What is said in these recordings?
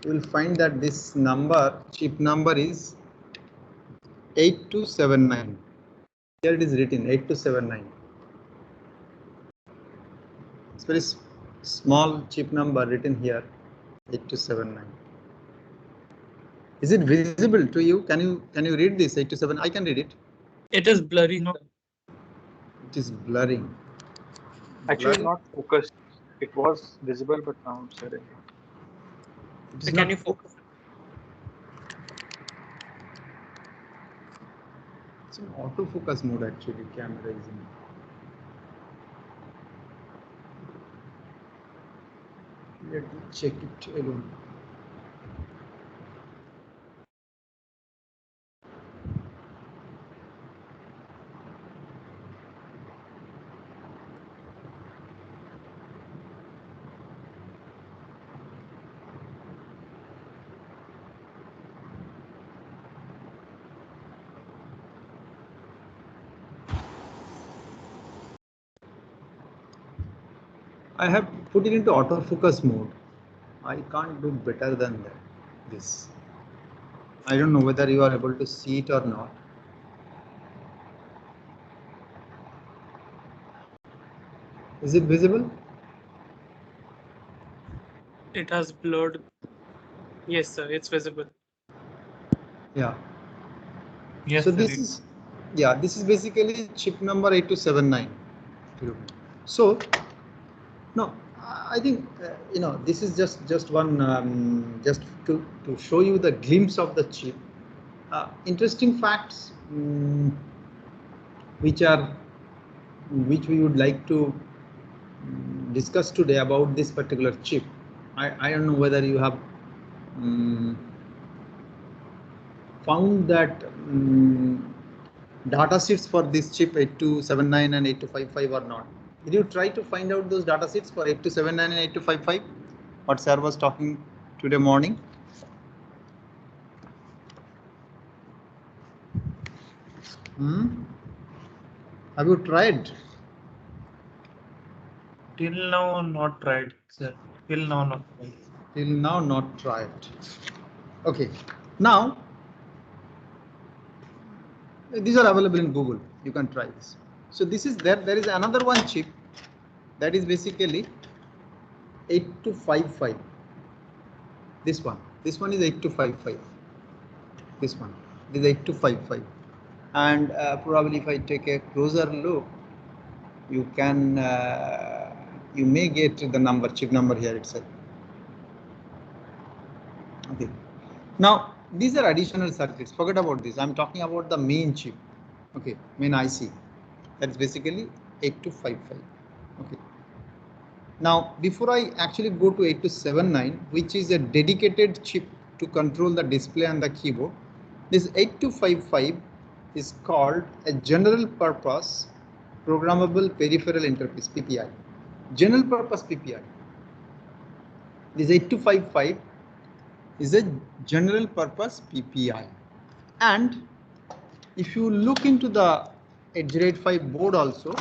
you will find that this number, chip number is 8279. Here it is written 8279. It's very small chip number written here, 8279. Is it visible to you? Can you read this 827? I can read it. It is blurry. No. It is blurring. Actually, Blurry? not focused. It was visible, but now suddenly. It So is can not you focus? It's in autofocus mode actually. Camera is in. Let me check it alone. I have put it into autofocus mode. I can't do better than that. This. I don't know whether you are able to see it or not. Is it visible? It has blurred. Yes, sir. It's visible. Yeah. Yes. So sir, this is, yeah, this is basically chip number 8279. So no, I think this is just one just to show you the glimpse of the chip. Interesting facts which we would like to discuss today about this particular chip. I don't know whether you have found that data sheets for this chip 8279 and 8255 or not. Did you try to find out those data sheets for 8279 and 8255? What sir was talking today morning? Have you tried? Till now, not tried, sir. Till now, not tried. Till now, not tried. Okay. Now, these are available in Google. You can try this. So this is there. There is another one chip that is basically 8255. This one is 8255. This one is 8255. And probably if I take a closer look, you can you may get the number, chip number here itself. Okay. Now these are additional circuits. Forget about this. I'm talking about the main chip. Okay, main IC. That is basically 8255. Okay. Now before I actually go to 8279, which is a dedicated chip to control the display and the keyboard, this 8255 is called a general purpose programmable peripheral interface, PPI. General purpose PPI. This 8255 is a general purpose PPI. And if you look into the Edge 85 board also,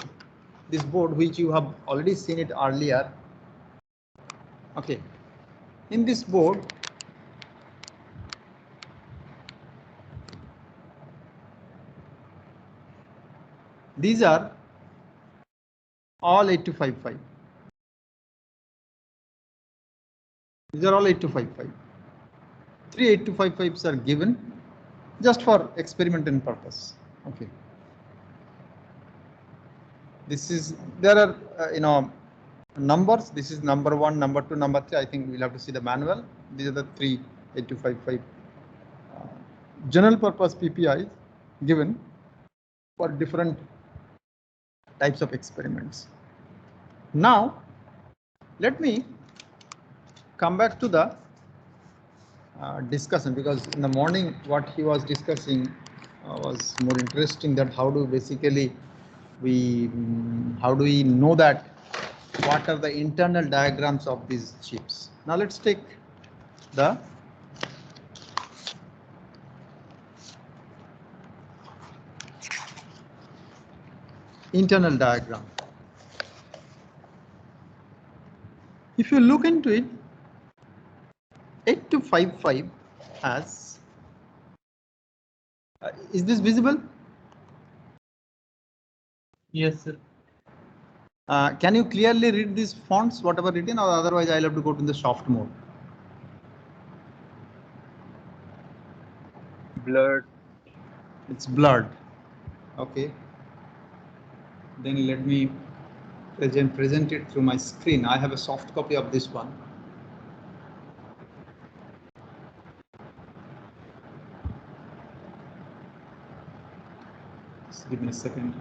this board which you have already seen it earlier. Okay. In this board, these are all 8255. These are all 8255. 3 8255s are given just for experimental purpose. Okay. This is, there are numbers. This is number 1, number 2, number 3. I think we'll have to see the manual. These are the 3 8255 general purpose PPIs given for different types of experiments. Now let me come back to the discussion, because in the morning what he was discussing was more interesting, that how do basically how do we know that what are the internal diagrams of these chips. Now let's take the internal diagram. If you look into it, 8255 has, is this visible? Yes, sir. Can you clearly read these fonts, whatever written, or otherwise I'll have to go to the soft mode? Blurred. It's blurred. Okay. Then let me present it through my screen. I have a soft copy of this one. Just give me a second.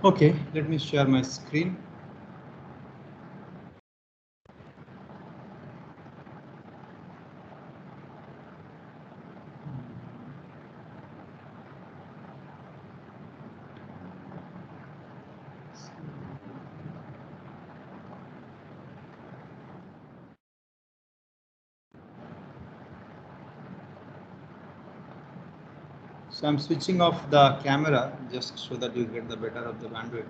Okay, let me share my screen. So I'm switching off the camera just so that you get the better of the bandwidth.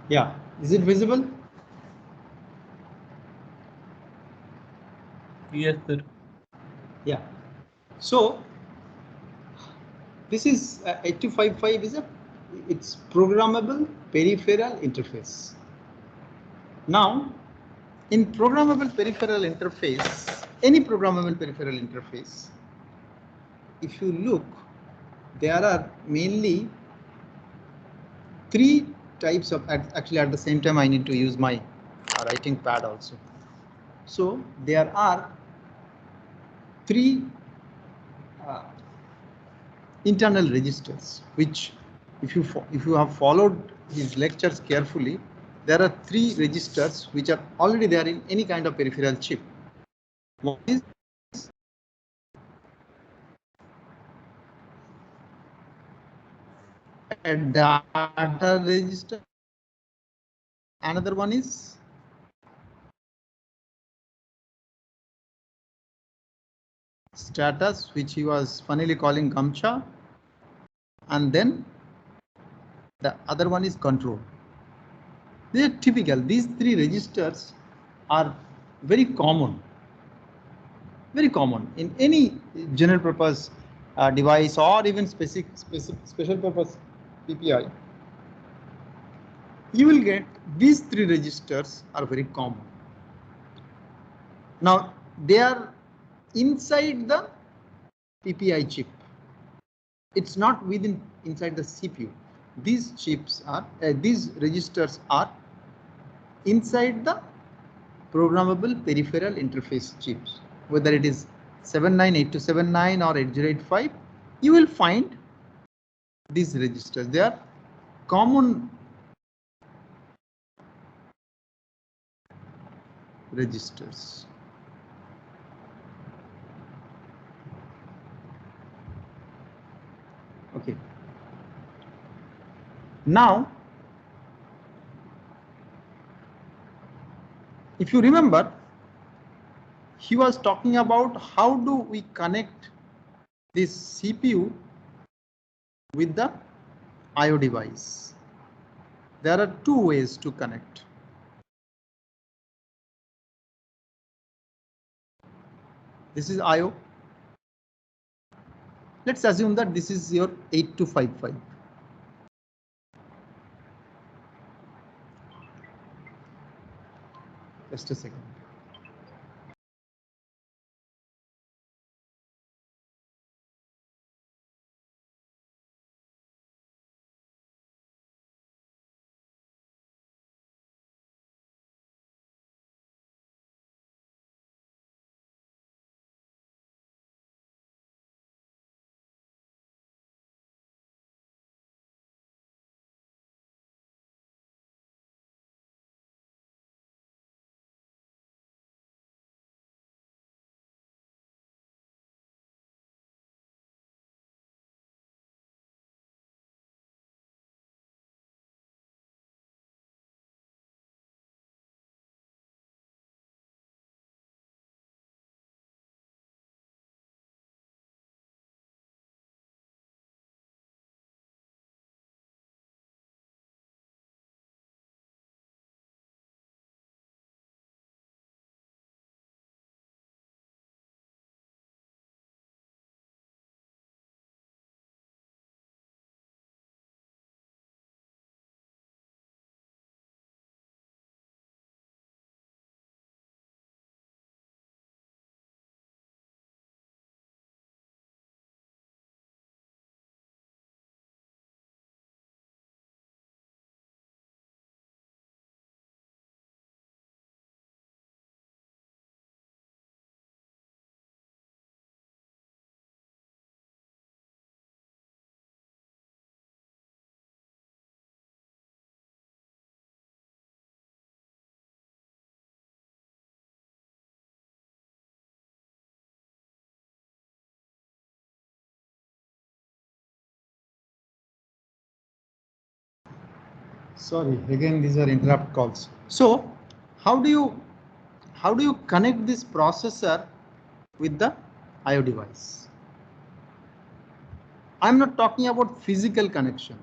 Yeah, is it visible? Yes, sir. Yeah. So this is 8255 is it's programmable peripheral interface. Now, in programmable peripheral interface, any programmable peripheral interface, if you look, there are mainly three types of, actually at the same time I need to use my writing pad also. So there are three internal registers, which if you have followed his lectures carefully, there are three registers which are already there in any kind of peripheral chip. One is a data register. Another one is status, which he was funnily calling Gamcha, and then the other one is control. They are typical. These three registers are very common in any general purpose device or even special purpose PPI. You will get these three registers are very common. Now they are inside the PPI chip. It's not inside the CPU. These chips are these registers are inside the programmable peripheral interface chips. Whether it is 798279 or 8085, you will find these registers. They are common registers. Okay. Now, if you remember, he was talking about how do we connect this CPU with the IO device. There are two ways to connect. This is IO. Let's assume that this is your 8255. Just a second. Sorry, again these are interrupt calls. So how do you connect this processor with the IO device? I'm not talking about physical connection.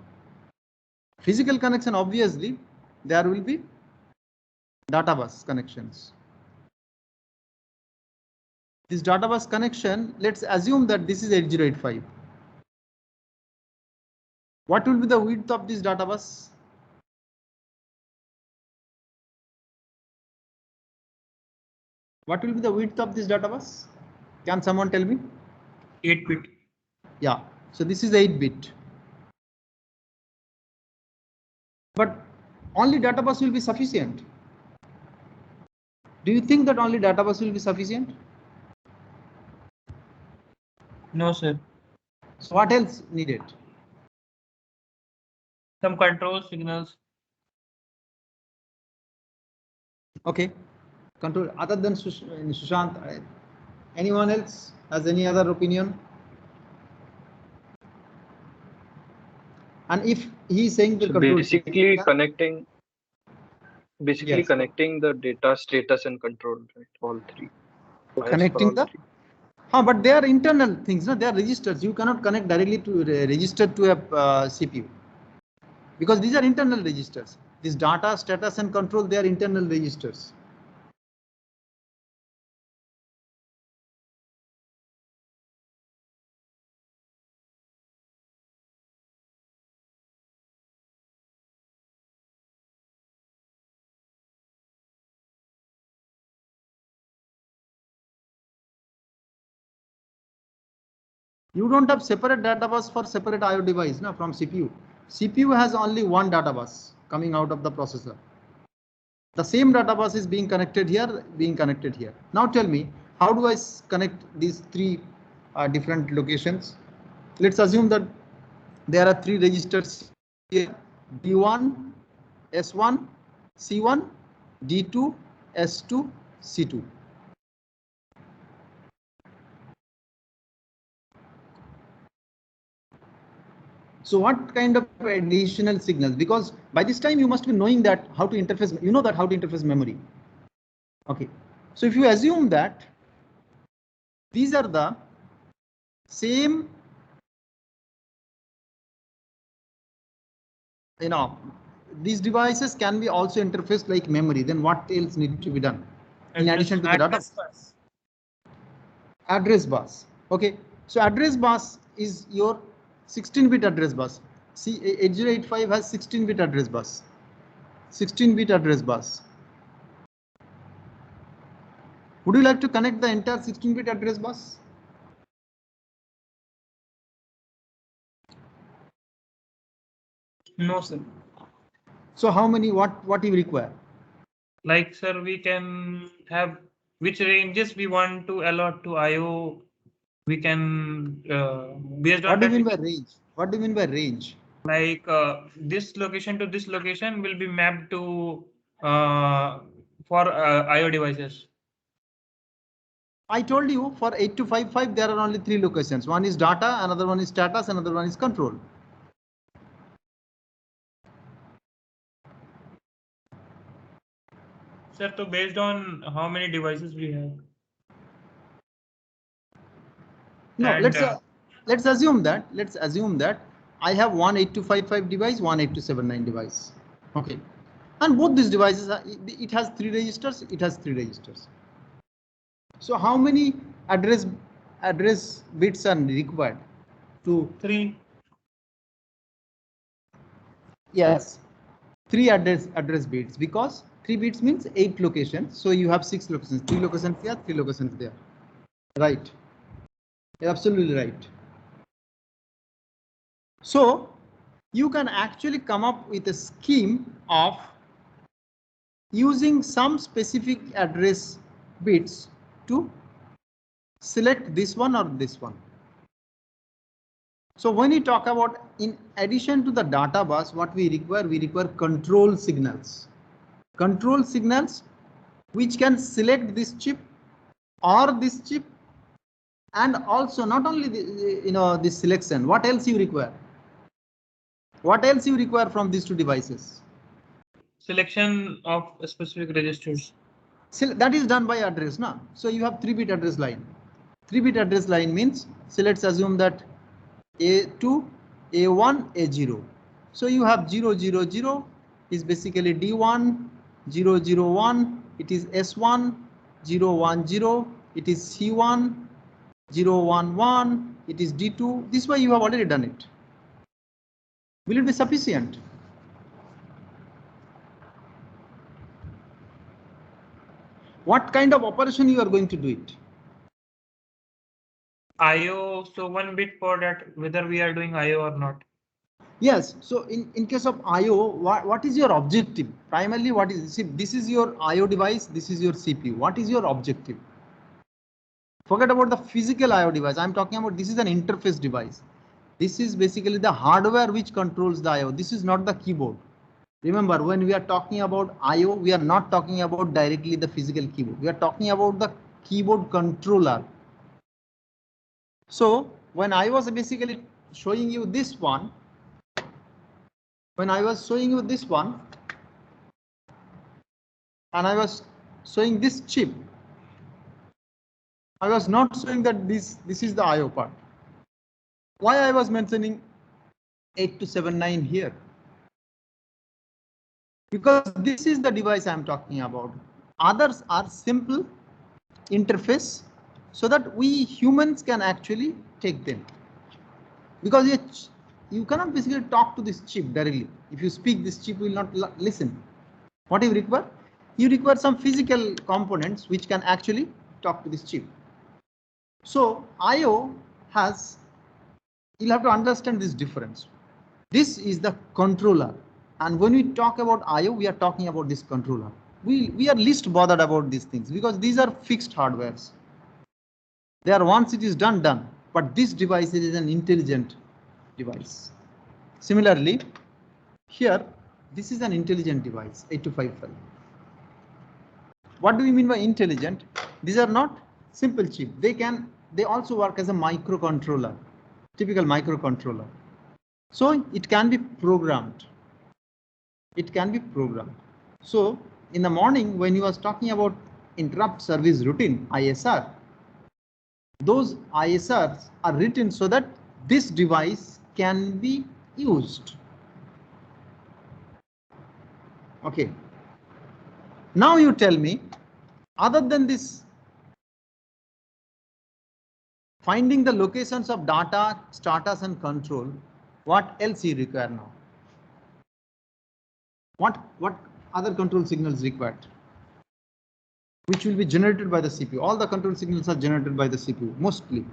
Physical connection, obviously there will be data bus connections. This data bus connection, let's assume that this is 8085. What will be the width of this data bus? What will be the width of this data bus? Can someone tell me? 8-bit. Yeah, so this is 8-bit. But only data bus will be sufficient. Do you think that only data bus will be sufficient? No, sir. So what else needed? Some control signals. Okay, control other than Sushant. Anyone else has any other opinion? And if he is saying the So control basically signal, connecting, yes, connecting the data, status, and control, right? All three. Wires for connecting all the. three. But they are internal things, no? They are registers. You cannot connect directly to register to a CPU because these are internal registers. This data, status, and control, they are internal registers. You don't have separate data bus for separate IO device, no, from CPU. CPU has only one data bus coming out of the processor. The same data bus is being connected here, being connected here. Now tell me, how do I connect these three different locations? Let's assume that there are three registers here: D1, S1, C1, D2, S2, C2. So what kind of additional signals? Because by this time you must be knowing that how to interface, you know that how to interface memory. Okay, so if you assume that these are the same, these devices can be also interfaced like memory, then what else needs to be done in addition to the data? Bus. Address bus. Okay, so address bus is your 16-bit address bus. See, 8085 has 16-bit address bus. 16-bit address bus. Would you like to connect the entire 16-bit address bus? No, sir. So how many, what you require? Like, sir, we can have which ranges we want to allot to IO. We can based on What do you that. mean by range? What do you mean by range? Like this location to this location will be mapped to for IO devices. I told you for 8255 there are only three locations. One is data, another one is status, another one is control. Sir, so based on how many devices we have. No, And, let's assume that I have one 8255 device, one 8279 device. Okay, and both these devices it has three registers. It has three registers. So how many address bits are required to? three. Yes, three address bits, because 3 bits means 8 locations. So you have 6 locations, 3 locations here, 3 locations there. Right. You're absolutely right. So you can actually come up with a scheme of using some specific address bits to select this one or this one. So when we talk about, in addition to the data bus, what we require control signals. Control signals which can select this chip or this chip, and also not only the, this selection. What else you require? What else you require from these two devices? Selection of specific registers. So that is done by address, na? So you have 3-bit address line. 3-bit address line means, so let's assume that A2, A1, A0. So you have 000 is basically D1, 001, it is S1, 010, it is C1, 011, it is D2. This way you have already done it. Will it be sufficient? What kind of operation you are going to do it? IO, so 1 bit for that, whether we are doing IO or not. Yes, so in case of IO, what is your objective? Primarily, what is, see, this is your IO device, this is your CPU. What is your objective? Forget about the physical IO device. I'm talking about, this is an interface device. This is basically the hardware which controls the IO. This is not the keyboard. Remember, when we are talking about IO, we are not talking about directly the physical keyboard. We are talking about the keyboard controller. So when I was basically showing you this one, when I was showing you this one, and I was showing this chip, I was not showing that this is the IO part. Why I was mentioning 8279 here? Because this is the device I'm talking about. Others are simple interface so that we humans can actually take them. Because you cannot basically talk to this chip directly. If you speak, this chip will not listen. What do you require? You require some physical components which can actually talk to this chip. So IO has, you'll have to understand this difference. This is the controller. And when we talk about IO, we are talking about this controller. We are least bothered about these things because these are fixed hardwares. They are once it is done. But this device is an intelligent device. Similarly, here, this is an intelligent device, 8255. What do we mean by intelligent? These are not simple chip. They also work as a microcontroller, typical microcontroller. So it can be programmed. It can be programmed. So in the morning when you was talking about interrupt service routine, ISR, those ISRs are written so that this device can be used. Okay. Now you tell me, other than this, finding the locations of data, status and control, what else you require now? What other control signals required? Which will be generated by the CPU. All the control signals are generated by the CPU, mostly.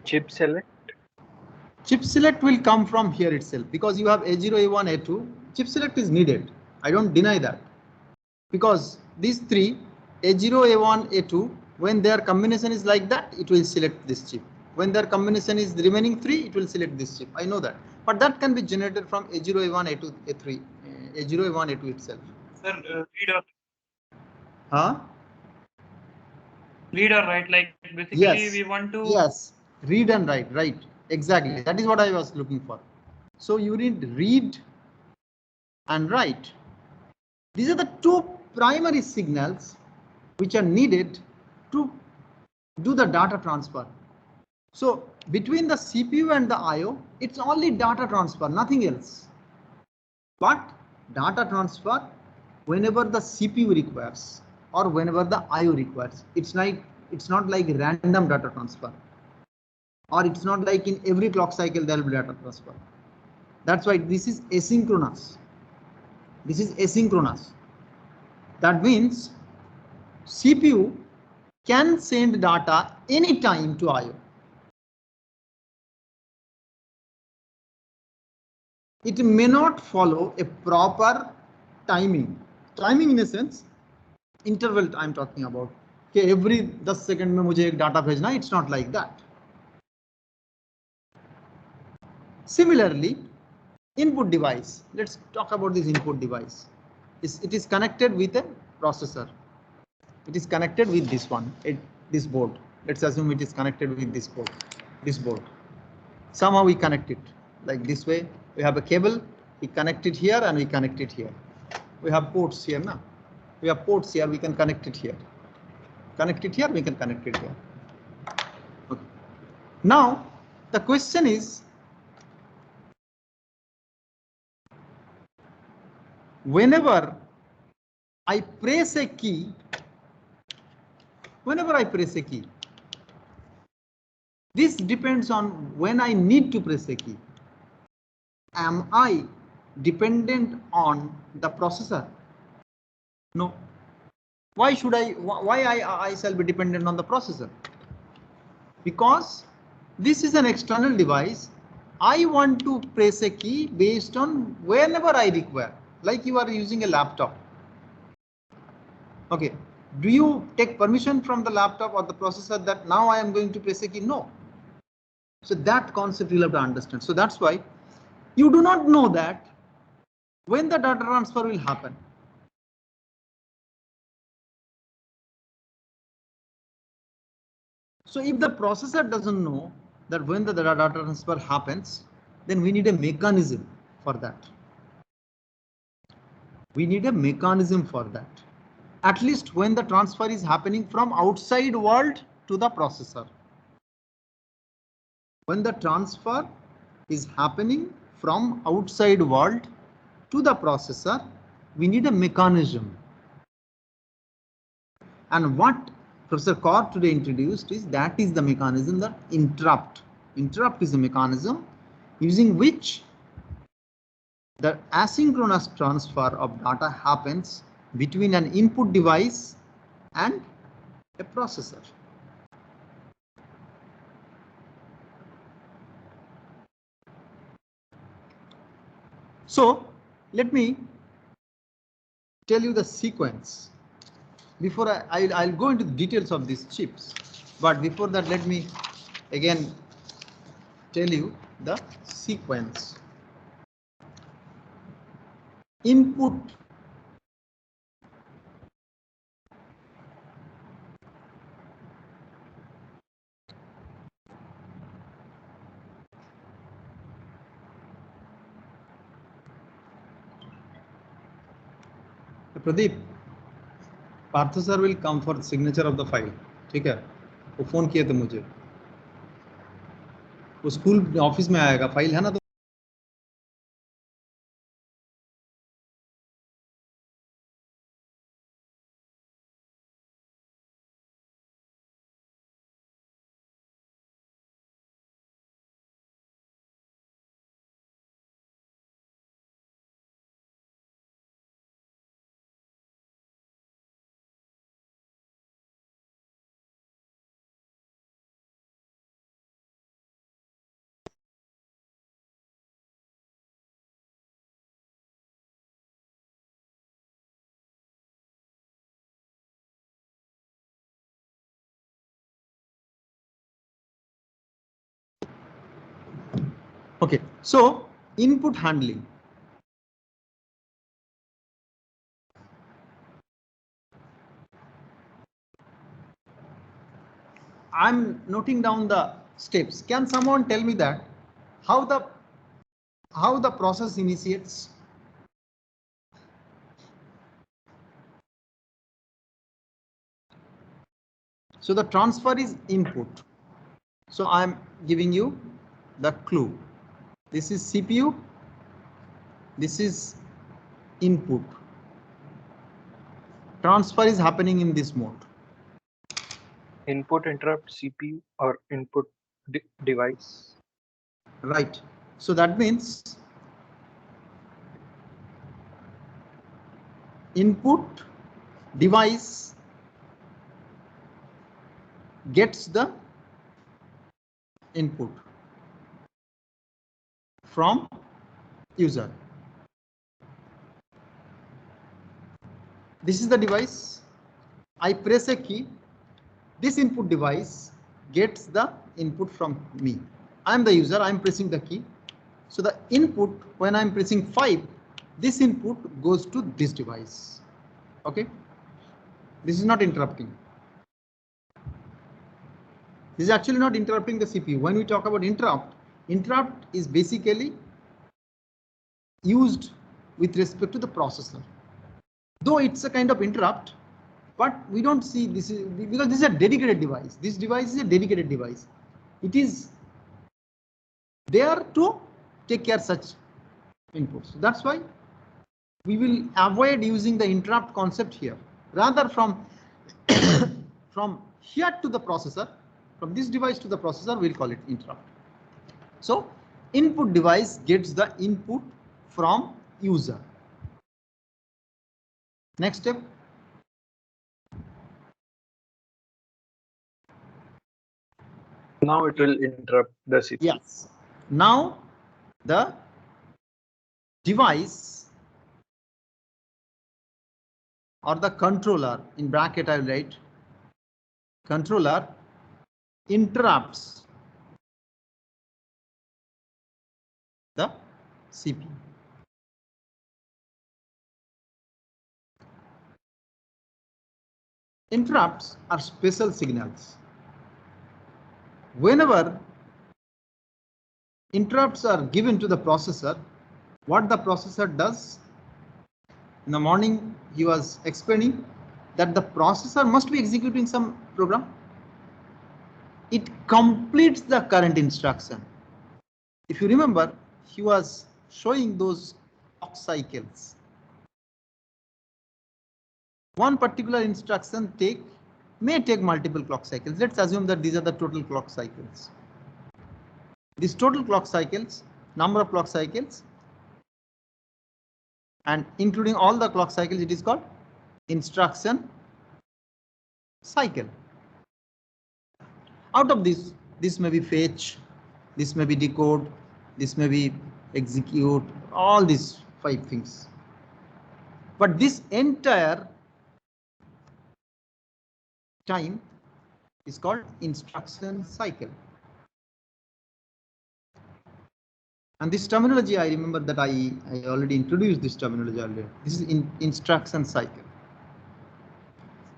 Chip select. Chip select will come from here itself because you have A0, A1, A2. Chip select is needed. I don't deny that. Because these three, A0, A1, A2, when their combination is like that, it will select this chip. When their combination is the remaining three, it will select this chip. I know that. But that can be generated from A0, A1, A2, A3, A0, A1, A2 itself. Sir, read or Huh? read or write, like basically Yes. we want to. Yes, read and write, right. Exactly. That is what I was looking for. So you need read and write. These are the two primary signals which are needed to do the data transfer. So between the CPU and the IO, it's only data transfer, nothing else. But data transfer whenever the CPU requires or whenever the IO requires. It's not like random data transfer. Or it's not like in every clock cycle there will be data transfer. That's why this is asynchronous. This is asynchronous. That means CPU can send data anytime to IO. It may not follow a proper timing. Timing in a sense, interval I'm talking about. Okay, every 10 seconds में मुझे एक data भेजना, it's not like that. Similarly, input device. Let's talk about this input device. It is connected with a processor. It is connected with this one, this board. Let's assume it is connected with this board. Somehow we connect it like this way. We have a cable, we connect it here and we connect it here. We have ports here now. We have ports here, we can connect it here. Connect it here, we can connect it here. Okay. Now, the question is, whenever I press a key, this depends on when I need to press a key. Am I dependent on the processor? No. Why I shall be dependent on the processor? Because this is an external device. I want to press a key based on whenever I require, like you are using a laptop. Okay, Do you take permission from the laptop or the processor that now I am going to press a key? No. So that concept you'll have to understand. So that's why you do not know that when the data transfer will happen. So if the processor doesn't know that when the data transfer happens, then we need a mechanism for that. We need a mechanism for that. At least when the transfer is happening from outside world to the processor. When the transfer is happening from outside world to the processor, we need a mechanism. And what Professor Kaur today introduced is that is the mechanism, that interrupt. Interrupt is a mechanism using which the asynchronous transfer of data happens between an input device and a processor. So let me tell you the sequence. Before I'll go into the details of these chips, but before that, let me again tell you the sequence. Input Pradeep, Partho sir will come for signature of the file. ठीक है, वो phone किए थे मुझे, वो school office में आएगा, file है ना तो okay. So input handling. I'm noting down the steps. Can someone tell me that how the process initiates? So the transfer is input. So I'm giving you the clue. This is CPU. This is input. Transfer is happening in this mode. Input interrupt CPU or input device. Right. So that means input device gets the input from user. This is the device. I press a key. This input device gets the input from me. I'm the user. I'm pressing the key. So the input, when I'm pressing 5, this input goes to this device. Okay. This is not interrupting. This is actually not interrupting the CPU. When we talk about interrupt, interrupt is basically used with respect to the processor. Though it's a kind of interrupt, but we don't see this is because this is a dedicated device. This device is a dedicated device. It is there to take care of such inputs. That's why we will avoid using the interrupt concept here. Rather from here to the processor, from this device to the processor, we'll call it interrupt. So input device gets the input from user. Next step. Now it will interrupt the CPU. Yes. Now the device or the controller, in bracket I will write, controller interrupts the CPU. Interrupts are special signals. Whenever interrupts are given to the processor, what the processor does, in the morning he was explaining that the processor must be executing some program. It completes the current instruction. If you remember, he was showing those clock cycles. One particular instruction may take multiple clock cycles. Let's assume that these are the total clock cycles. These total clock cycles, number of clock cycles, and including all the clock cycles, it is called instruction cycle. Out of this may be fetch, this may be decode, this may be execute, all these 5 things. But this entire time is called instruction cycle. And this terminology, I remember that I already introduced this terminology earlier. This is instruction cycle.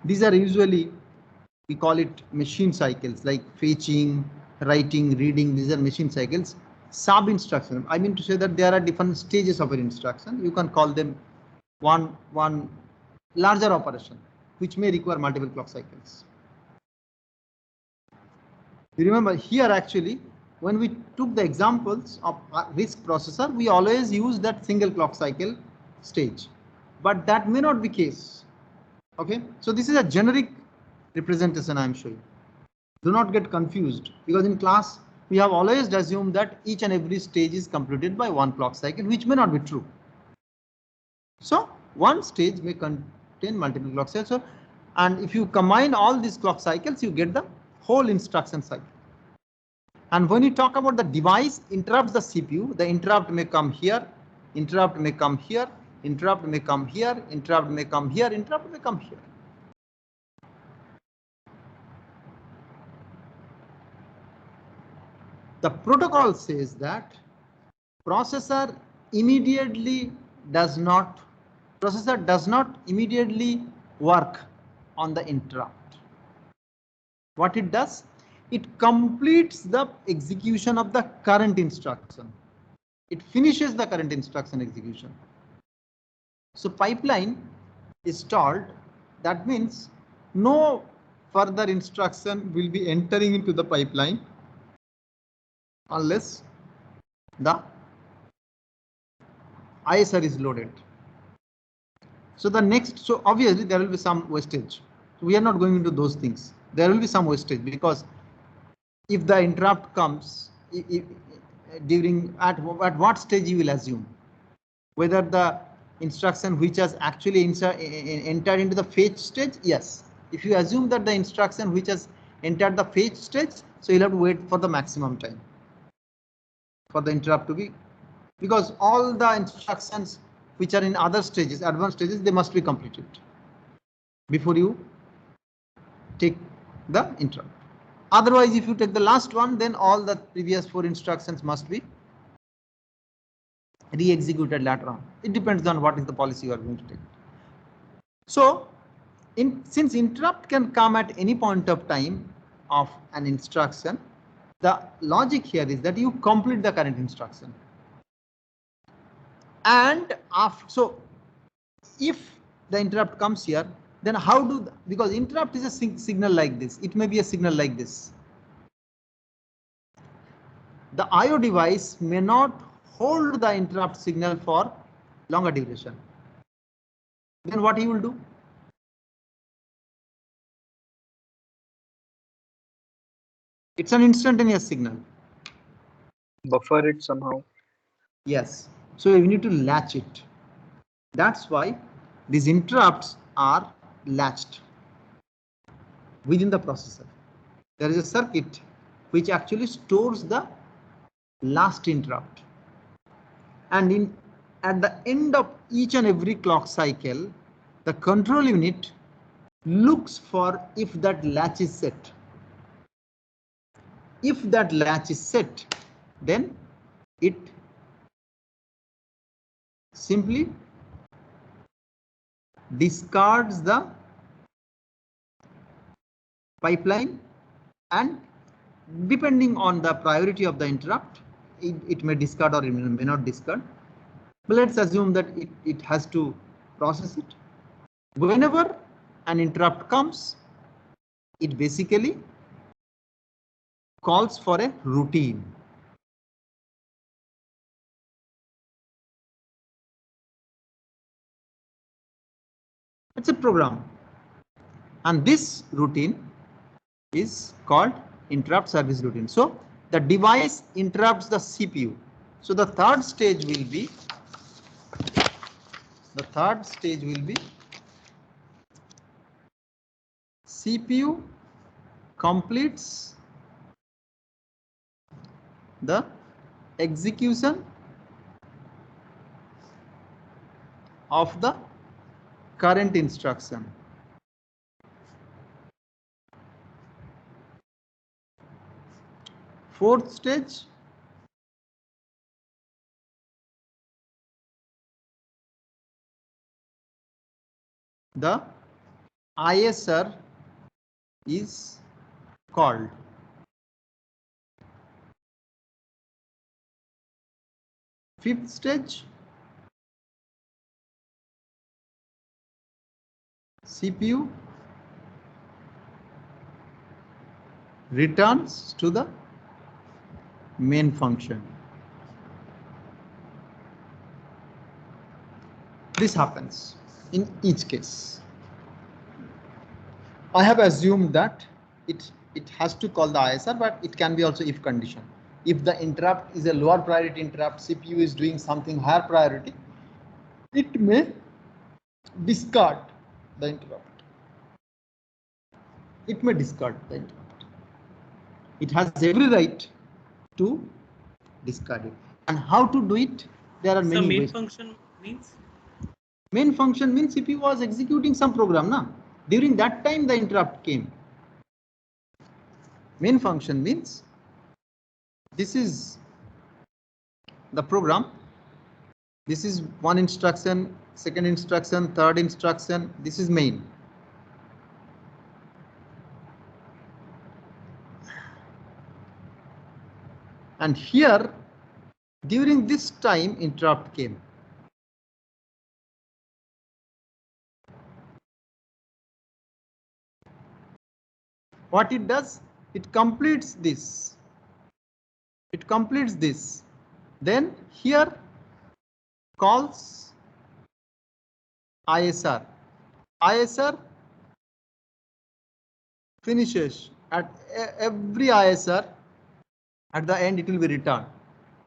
These are usually, we call it machine cycles, like fetching, writing, reading. These are machine cycles. Sub instruction, I mean to say that there are different stages of an instruction. You can call them one larger operation, which may require multiple clock cycles. You remember here, actually, when we took the examples of RISC processor, we always use that single clock cycle stage, but that may not be case. Okay, so this is a generic representation I am showing. Do not get confused, because in class we have always assumed that each and every stage is completed by 1 clock cycle, which may not be true. So one stage may contain multiple clock cycles. So, and if you combine all these clock cycles, you get the whole instruction cycle. And when you talk about the device interrupts the CPU, the interrupt may come here, interrupt may come here, interrupt may come here, interrupt may come here, interrupt may come here. The protocol says that processor does not immediately work on the interrupt. What it does, it completes the execution of the current instruction. It finishes the current instruction execution. So pipeline is stalled. That means no further instruction will be entering into the pipeline unless the ISR is loaded. So so obviously there will be some wastage. We are not going into those things. There will be some wastage, because if the interrupt comes at what stage you will assume whether the instruction which has actually entered into the fetch stage. Yes, if you assume that the instruction which has entered the fetch stage, so you'll have to wait for the maximum time for the interrupt to be, because all the instructions which are in other stages, advanced stages, they must be completed before you take the interrupt. Otherwise, if you take the last one, then all the previous 4 instructions must be re-executed later on. It depends on what is the policy you are going to take. So, since interrupt can come at any point of time of an instruction, the logic here is that you complete the current instruction. And so if the interrupt comes here, then because interrupt is a signal like this, it may be a signal like this. The IO device may not hold the interrupt signal for longer duration. Then what he will do? It's an instantaneous signal. Buffer it somehow. Yes. So you need to latch it. That's why these interrupts are latched within the processor. There is a circuit which actually stores the last interrupt. And at the end of each and every clock cycle, the control unit looks for if that latch is set. If that latch is set, then it simply discards the pipeline, and depending on the priority of the interrupt, it may discard or it may not discard. But let's assume that it has to process it. Whenever an interrupt comes, it basically calls for a routine. It's a program, and this routine is called interrupt service routine. So the device interrupts the CPU. So the third stage will be CPU completes the execution of the current instruction. Fourth stage, the ISR is called. Fifth stage, CPU returns to the main function. This happens in each case. I have assumed that it has to call the ISR, but it can be also if condition. If the interrupt is a lower priority interrupt, CPU is doing something higher priority, it may discard the interrupt. It may discard the interrupt. It has every right to discard it. And how to do it? There are many ways. Main function means? Main function means CPU was executing some program, na? During that time the interrupt came. Main function means this is the program. This is one instruction, second instruction, third instruction. This is main. And here, during this time, interrupt came. What it does, it completes this. It completes this. Then here calls ISR. ISR finishes at every ISR. At the end, it will be returned,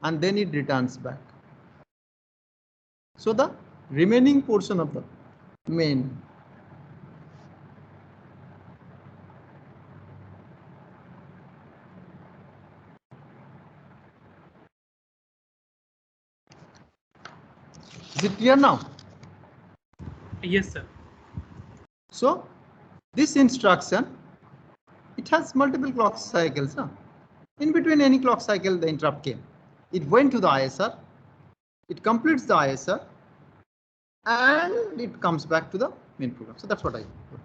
and then it returns back. So the remaining portion of the main is it clear now? Yes, sir. So this instruction, it has multiple clock cycles. Huh? In between any clock cycle, the interrupt came. It went to the ISR. It completes the ISR, and it comes back to the main program. So that's what I put.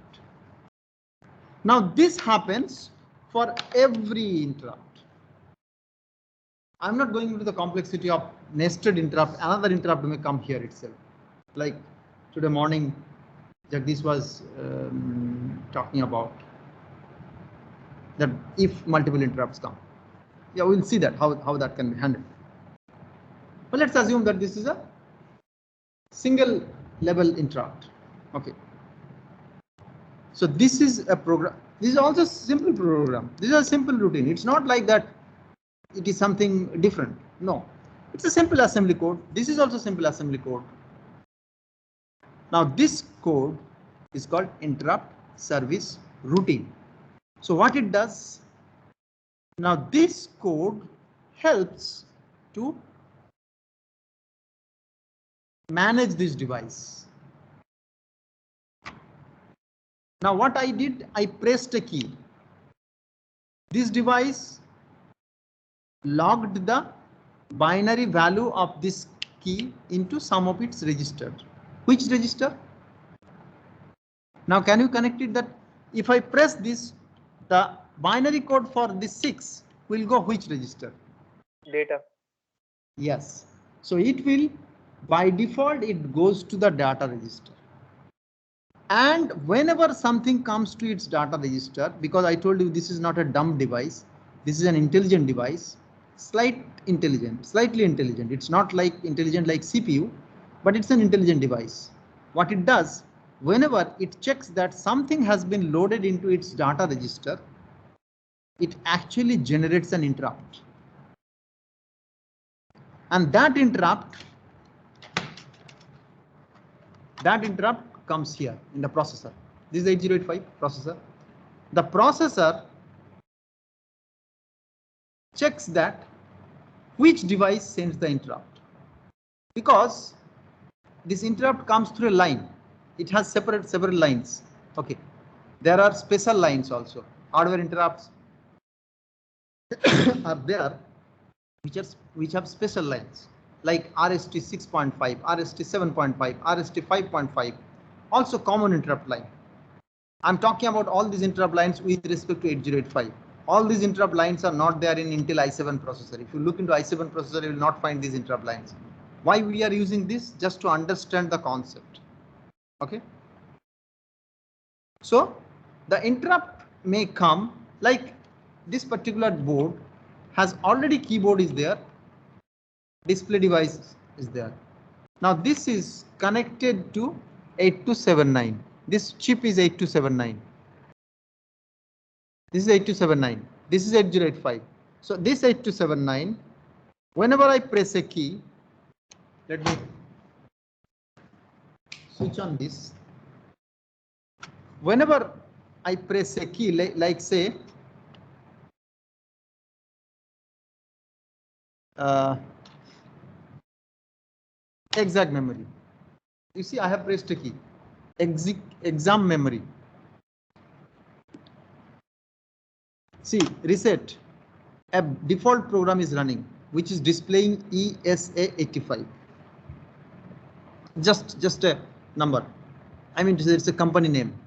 Now this happens for every interrupt. I'm not going into the complexity of nested interrupt. Another interrupt may come here itself. Like today morning, Jagdish was talking about that if multiple interrupts come. Yeah, we'll see that how that can be handled. But let's assume that this is a single level interrupt. Okay. So this is a program. This is also a simple program. This is a simple routine. It's not like that it is something different. No, it's a simple assembly code. This is also simple assembly code. Now this code is called interrupt service routine. So what it does, now this code helps to manage this device. Now what I did, I pressed a key. This device logged the binary value of this key into some of its register. Which register? Now can you connect it that if I press this, the binary code for this 6 will go which register? Data. Yes. So it will, by default, it goes to the data register. And whenever something comes to its data register, because I told you this is not a dumb device, this is an intelligent device, slightly intelligent. It's not like intelligent like CPU, but it's an intelligent device. What it does, whenever it checks that something has been loaded into its data register, it actually generates an interrupt. And that interrupt comes here in the processor. This is 8085 processor. The processor checks that which device sends the interrupt, because this interrupt comes through a line. It has several lines. Okay, there are special lines also. Hardware interrupts are there which have special lines like RST 6.5, RST 7.5, RST 5.5, also common interrupt line. I'm talking about all these interrupt lines with respect to 8085. All these interrupt lines are not there in Intel i7 processor. If you look into i7 processor, you will not find these interrupt lines. Why we are using this? Just to understand the concept. Okay. So the interrupt may come like this particular board has already keyboard is there, display device is there. Now this is connected to 8279. This chip is 8279. This is 8279. This is 8085. So this 8279, whenever I press a key, let me switch on this. Whenever I press a key, like say exact memory. You see, I have pressed a key. Exam memory. See, reset. A default program is running, which is displaying ESA85. Just a number. I mean, it's a company name.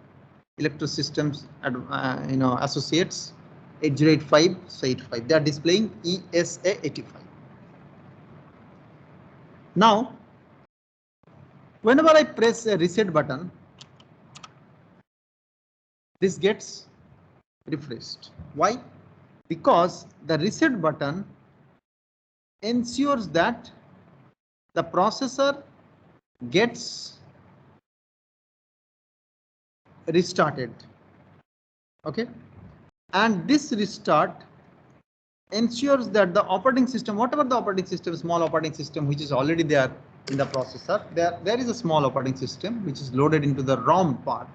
Electro Systems, Associates 8085, so 85. They are displaying ESA85. Now, whenever I press a reset button, this gets refreshed. Why? Because the reset button ensures that the processor gets restarted. Okay, and this restart ensures that the operating system, whatever the operating system, small operating system which is already there in the processor, there is a small operating system which is loaded into the ROM part.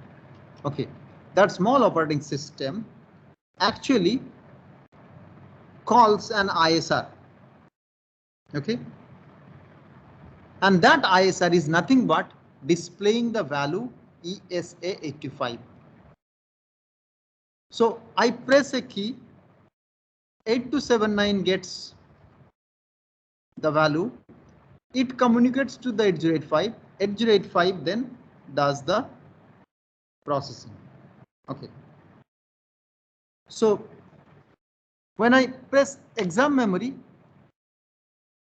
Okay, that small operating system actually calls an ISR. Okay, and that ISR is nothing but displaying the value ESA85. So I press a key, 8279 gets the value, it communicates to the 8085, 8085 then does the processing. Okay, so when I press exam memory,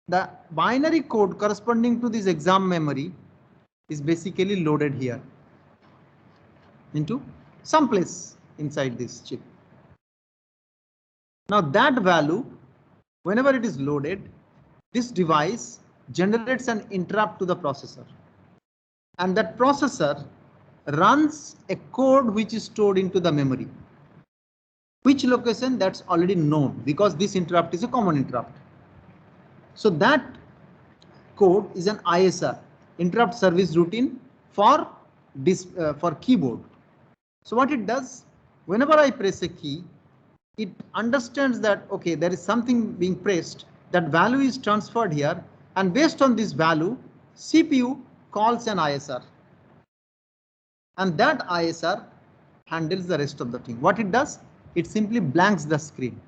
the binary code corresponding to this exam memory is basically loaded here into some place inside this chip. Now that value, whenever it is loaded, this device generates an interrupt to the processor, and that processor runs a code which is stored into the memory. Which location? That's already known because this interrupt is a common interrupt. So that code is an ISR, interrupt service routine for this for keyboard. So what it does, whenever I press a key, it understands that okay, there is something being pressed, that value is transferred here, and based on this value, CPU calls an ISR, and that ISR handles the rest of the thing. What it does? It simply blanks the screen.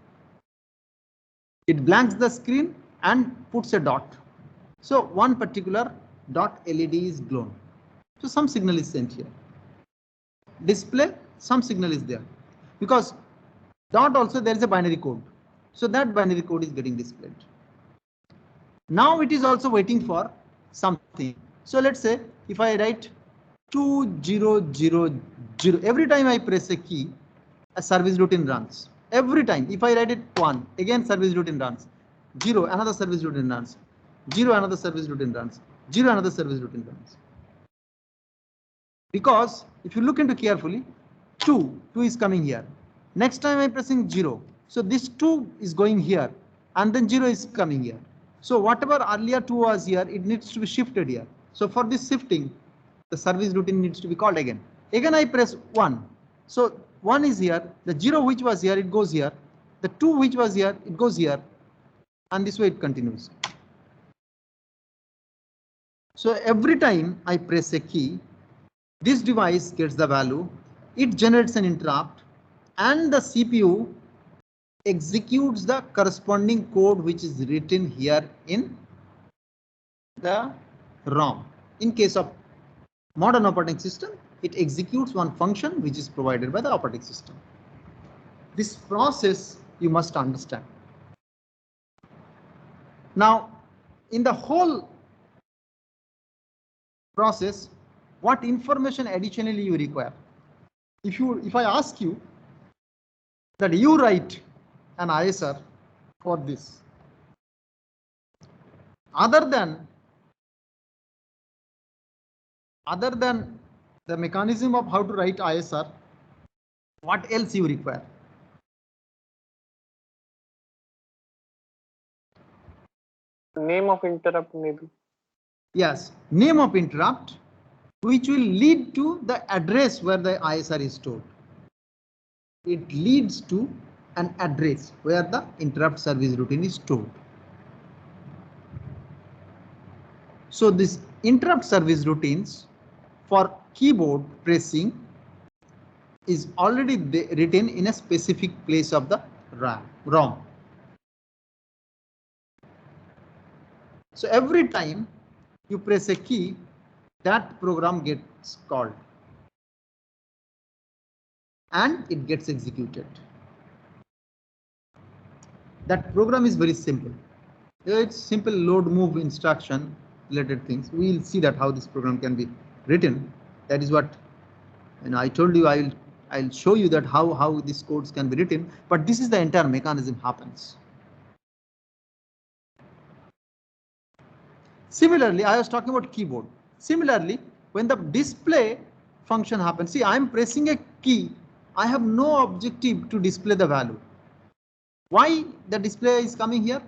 It blanks the screen and puts a dot. So one particular dot LED is glown. So some signal is sent here. Display, some signal is there. Because dot also there is a binary code. So that binary code is getting displayed. Now it is also waiting for something. So let's say if I write 2000, every time I press a key, a service routine runs. Every time, if I write it 1, again service routine runs. 0, another service routine runs. 0, another service routine runs. 0, another service routine runs. Because if you look into carefully, 2 is coming here. Next time I'm pressing 0. So this 2 is going here and then 0 is coming here. So whatever earlier 2 was here, it needs to be shifted here. So for this shifting, the service routine needs to be called again. Again I press 1. So 1 is here, the 0 which was here, it goes here. The 2 which was here, it goes here. And this way it continues. So every time I press a key, this device gets the value, it generates an interrupt, and the CPU executes the corresponding code which is written here in the ROM. In case of modern operating system, it executes one function which is provided by the operating system. This process you must understand. Now, in the whole process, what information additionally you require? If I ask you that you write an ISR for this, other than the mechanism of how to write ISR, what else you require? Name of interrupt maybe. Yes, name of interrupt, which will lead to the address where the ISR is stored. It leads to an address where the interrupt service routine is stored. So this interrupt service routines for keyboard pressing is already written in a specific place of the ROM. So every time you press a key, that program gets called and it gets executed. That program is very simple. It's simple load move instruction related things. We'll see that how this program can be written. That is what, and I told you I'll show you that how these codes can be written, but this is the entire mechanism happens. Similarly, I was talking about keyboard. Similarly, when the display function happens, see, I'm pressing a key. I have no objective to display the value. Why the display is coming here?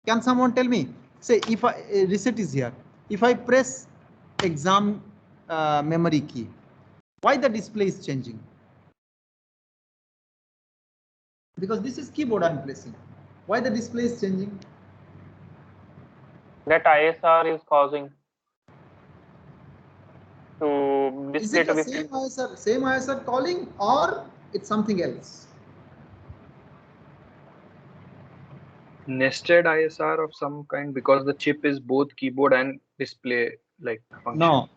Can someone tell me? Say if reset is here. If I press exam memory key, why the display is changing? Because this is keyboard I'm pressing. Why the display is changing? That ISR is causing to Is display it to the be same ISR calling, or it's something else? nested ISR of some kind, because the chip is both keyboard and display like function.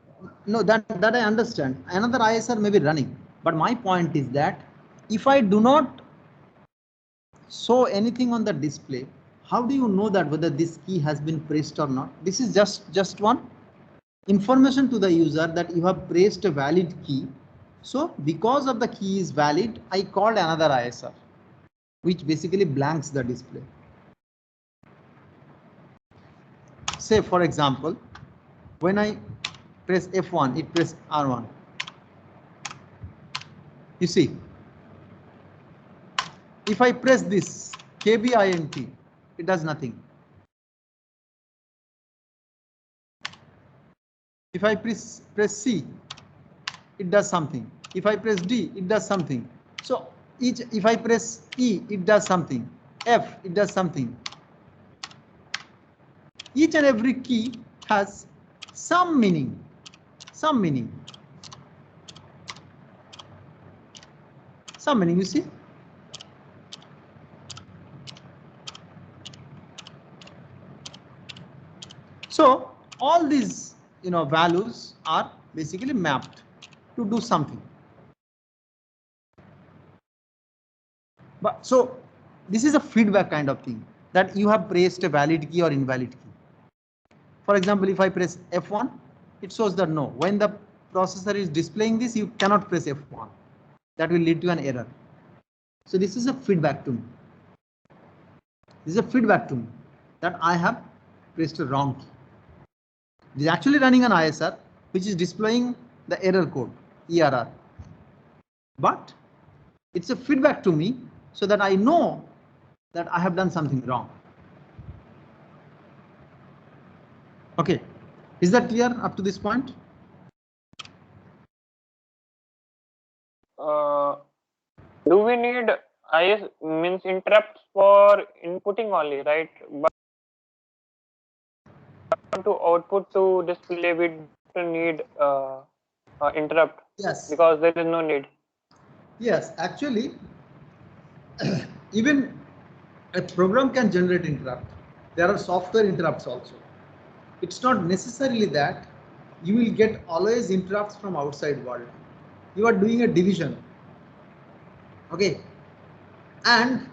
No, that I understand. Another ISR may be running, but my point is that if I do not show anything on the display, how do you know that whether this key has been pressed or not? This is just one information to the user that you have pressed a valid key. So because of the key is valid, I called another ISR, which basically blanks the display. Say for example, when I press F1, it press R1. You see, if I press this KBINT, it does nothing. If I press C, it does something. If I press D, it does something. So if I press E, it does something. F, it does something. Each and every key has some meaning. some meaning, you see. So all these values are basically mapped to do something. But so this is a feedback kind of thing, that you have pressed a valid key or invalid key. For example, if I press F1, it shows that no, when the processor is displaying this, you cannot press F1. That will lead to an error. So this is a feedback to me. This is a feedback to me that I have pressed a wrong key. This is actually running an ISR, which is displaying the error code, ERR. But it's a feedback to me so that I know that I have done something wrong. Okay, is that clear up to this point? Do we need IS means interrupts for inputting only, right? But to output to display, we don't need interrupt. Yes. Because there is no need. Yes, actually, even a program can generate interrupt. There are software interrupts also. It's not necessarily that you will get always interrupts from outside world. You are doing a division. Okay. And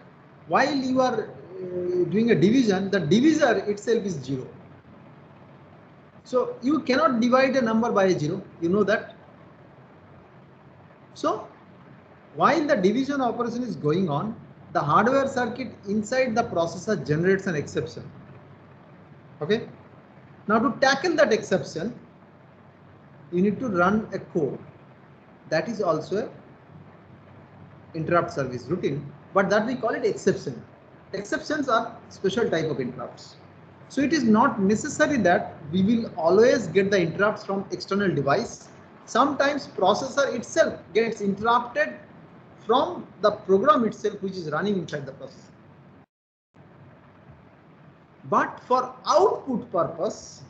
while you are doing a division, the divisor itself is 0. So you cannot divide a number by a 0. You know that. So while the division operation is going on, the hardware circuit inside the processor generates an exception. Okay. Now to tackle that exception, you need to run a code that is also a interrupt service routine, but that we call it exception. Exceptions are special type of interrupts. So it is not necessary that we will always get the interrupts from external device. Sometimes processor itself gets interrupted from the program itself, which is running inside the processor. But for output purpose,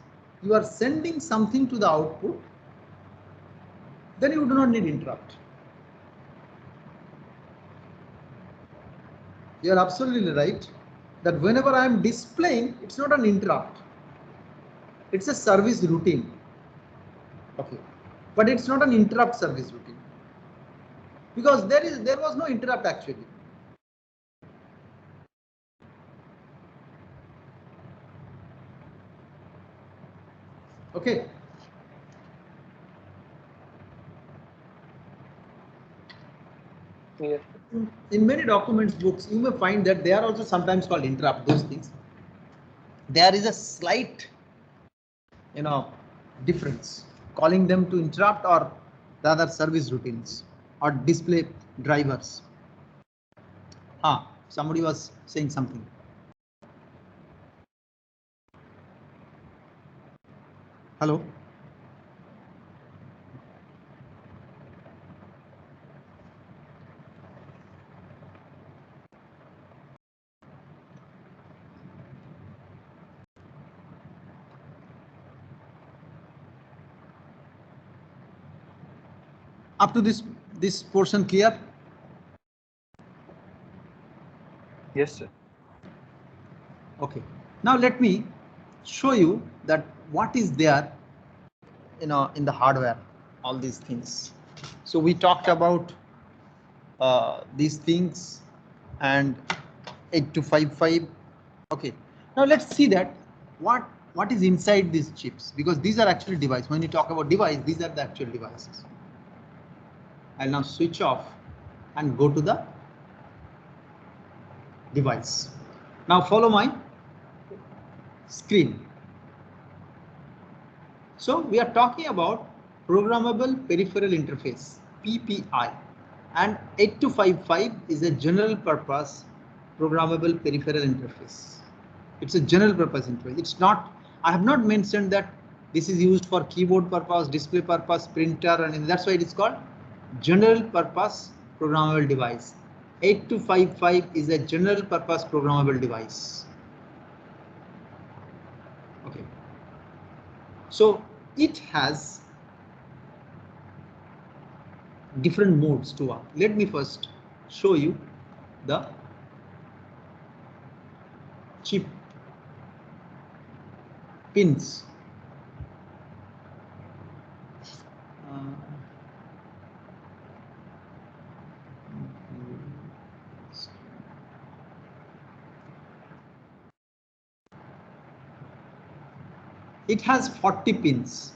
you are sending something to the output, then you do not need interrupt. You are absolutely right that whenever I am displaying, it's not an interrupt. It's a service routine. Okay, but it's not an interrupt service routine because there was no interrupt actually. Okay. Yes. In many documents books, you may find that they are also sometimes called interrupt, those things. There is a slight, difference, calling them to interrupt or the other service routines or display drivers. Somebody was saying something. Hello. Up to this portion clear? Yes, sir. Okay. Now let me show you that what is there, in the hardware, all these things. So we talked about these things and 8255. Okay. Now let's see that what is inside these chips, because these are actually devices. When you talk about device, these are the actual devices. I'll now switch off and go to the device. Now follow my screen. So we are talking about programmable peripheral interface, PPI, and 8255 is a general purpose programmable peripheral interface. It's a general purpose interface. It's not, I have not mentioned that this is used for keyboard purpose, display purpose, printer, and that's why it is called general purpose programmable device. 8255 is a general purpose programmable device. Okay. So it has different modes to work. Let me first show you the chip pins. It has 40 pins,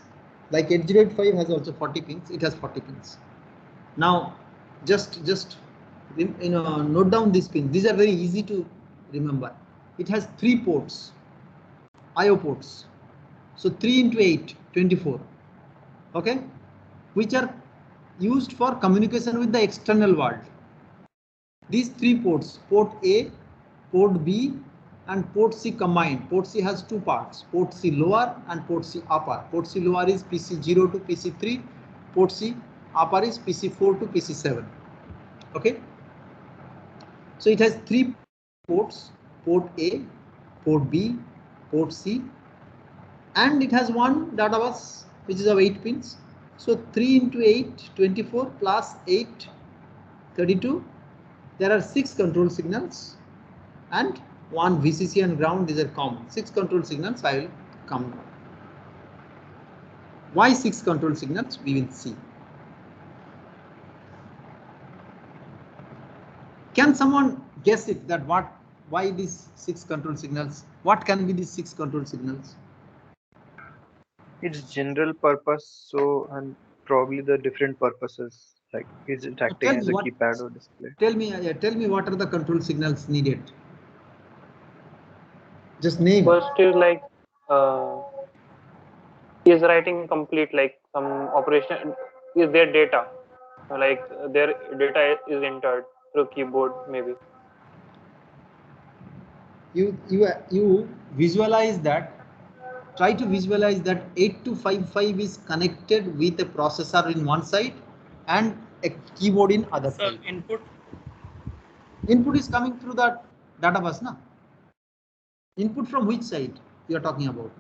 like 8085 has also 40 pins. It has 40 pins. Now, just note down these pins. These are very easy to remember. It has 3 ports, I/O ports. So 3 into 8, 24. Okay, which are used for communication with the external world. These 3 ports, port A, port B, and port C combined. Port C has 2 parts, port C lower and port C upper. Port C lower is PC0 to PC3, port C upper is PC4 to PC7. Okay, so it has 3 ports, port A, port B, port C, and it has one data bus which is of 8 pins. So 3 into 8, 24 plus 8, 32. There are 6 control signals and one VCC and ground. These are common. 6 control signals. I will come now. Why 6 control signals? We will see. Can someone guess it that why these 6 control signals? What can be these 6 control signals? It's general purpose, so and probably the different purposes. Like, is it acting as a keypad or display? Tell me what are the control signals needed? Just name. First is like is writing complete, like some operation is their data, like their data is entered through keyboard maybe. You visualize that. Try to visualize that 8255 is connected with a processor in one side and a keyboard in other side. Input is coming through the data bus, na? Input from which side you are talking about?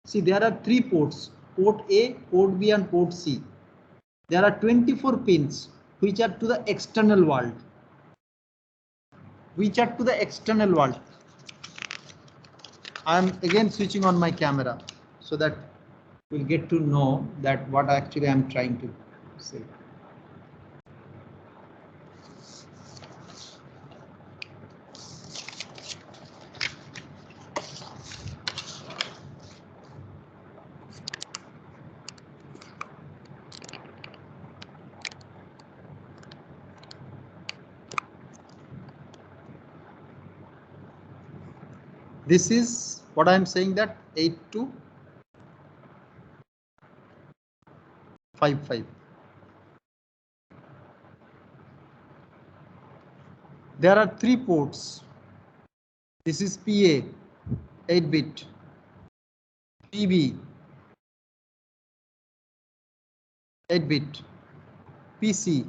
See, there are 3 ports, port A, port B, and port C. There are 24 pins which are to the external world. I am again switching on my camera so that we'll get to know that what actually I'm trying to say. This is what I am saying, that 8255. There are 3 ports. This is PA, 8-bit, PB, 8-bit, PC,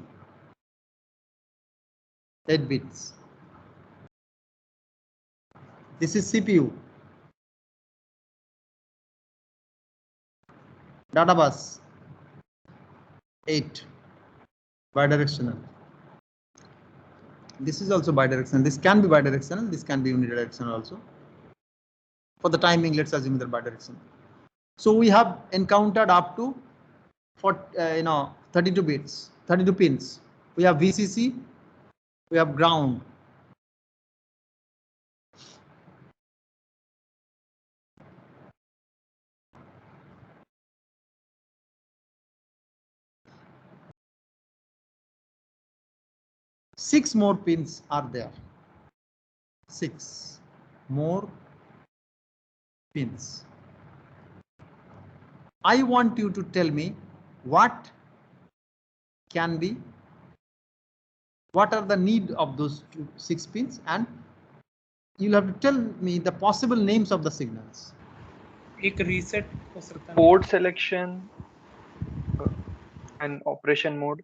8 bits. This is CPU. Data bus 8, bidirectional. This is also bidirectional. This can be bidirectional. This can be unidirectional also. For the timing, let's assume they're bidirectional. So we have encountered up to 32 bits, 32 pins. We have VCC. We have ground. Six more pins are there. 6 more pins. I want you to tell me what are the need of those 6 pins, and you'll have to tell me the possible names of the signals. एक reset हो सकता है. Port selection and operation mode.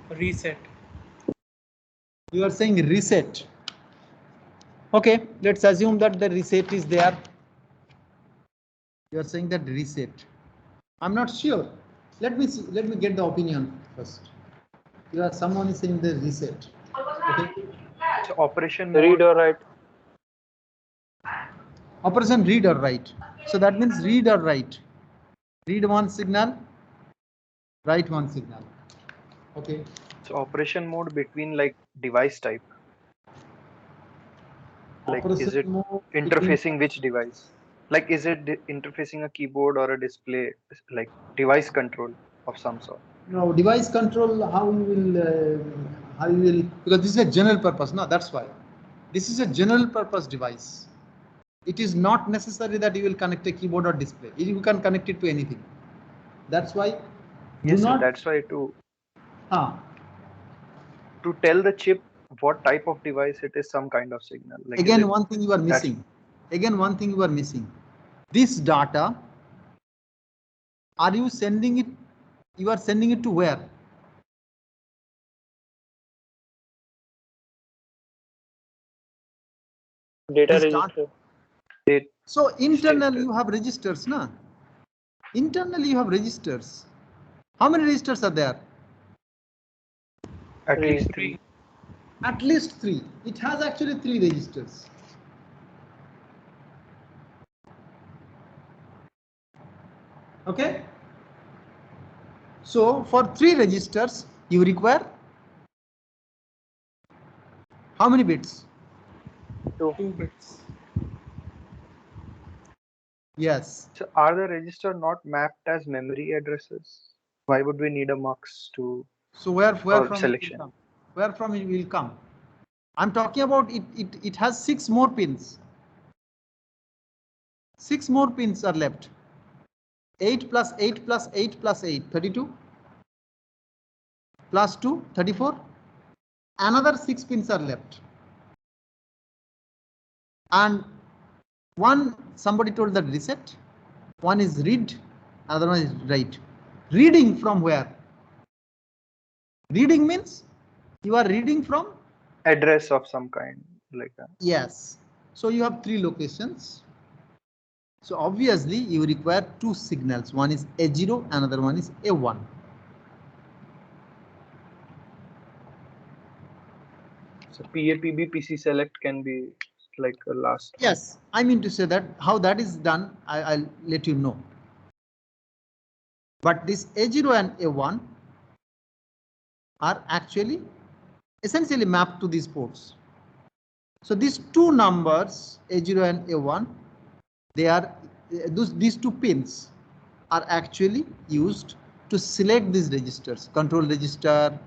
Reset. You are saying reset. Okay, let's assume that the reset is there. You are saying that reset. I'm not sure. Let me see. Let me get the opinion first. Someone is saying the reset. Okay. So operation mode. Read or write. Operation read or write. So that means read or write. Read one signal, write one signal. Okay. So operation mode between like device type. Like Operation is it mode interfacing which device? Like is it interfacing a keyboard or a display? Like device control of some sort. No, device control, how you will, because this is a general purpose, no, that's why. This is a general purpose device. It is not necessary that you will connect a keyboard or display. You can connect it to anything. That's why. Yes, sir, that's why to tell the chip what type of device it is, some kind of signal. Like again, one thing you are missing. Again, one thing you are missing. This data, are you sending it? You are sending it to where? Data register. So internally you have registers, na? Internally you have registers. How many registers are there? At least three. At least three. It has actually 3 registers. Okay. So for 3 registers, you require how many bits? 2 bits. Yes. So are the register not mapped as memory addresses? Why would we need a mux to? So where from selection? Where from it will come? I'm talking about it. It has 6 more pins. 6 more pins are left. 8 plus 8 plus 8 plus 8, 32. Plus 2, 34. Another 6 pins are left. And somebody told that reset. One is read, another one is write. Reading from where? Reading means you are reading from address of some kind, like that. Yes. So you have 3 locations. So obviously you require 2 signals. One is A0, another one is A1. So PAPB PC select can be like a last. Yes, I mean to say that how that is done, I'll let you know. But this A0 and A1 are actually essentially mapped to these ports. So these 2 numbers, A0 and A1, they are these 2 pins are actually used to select these registers: control register,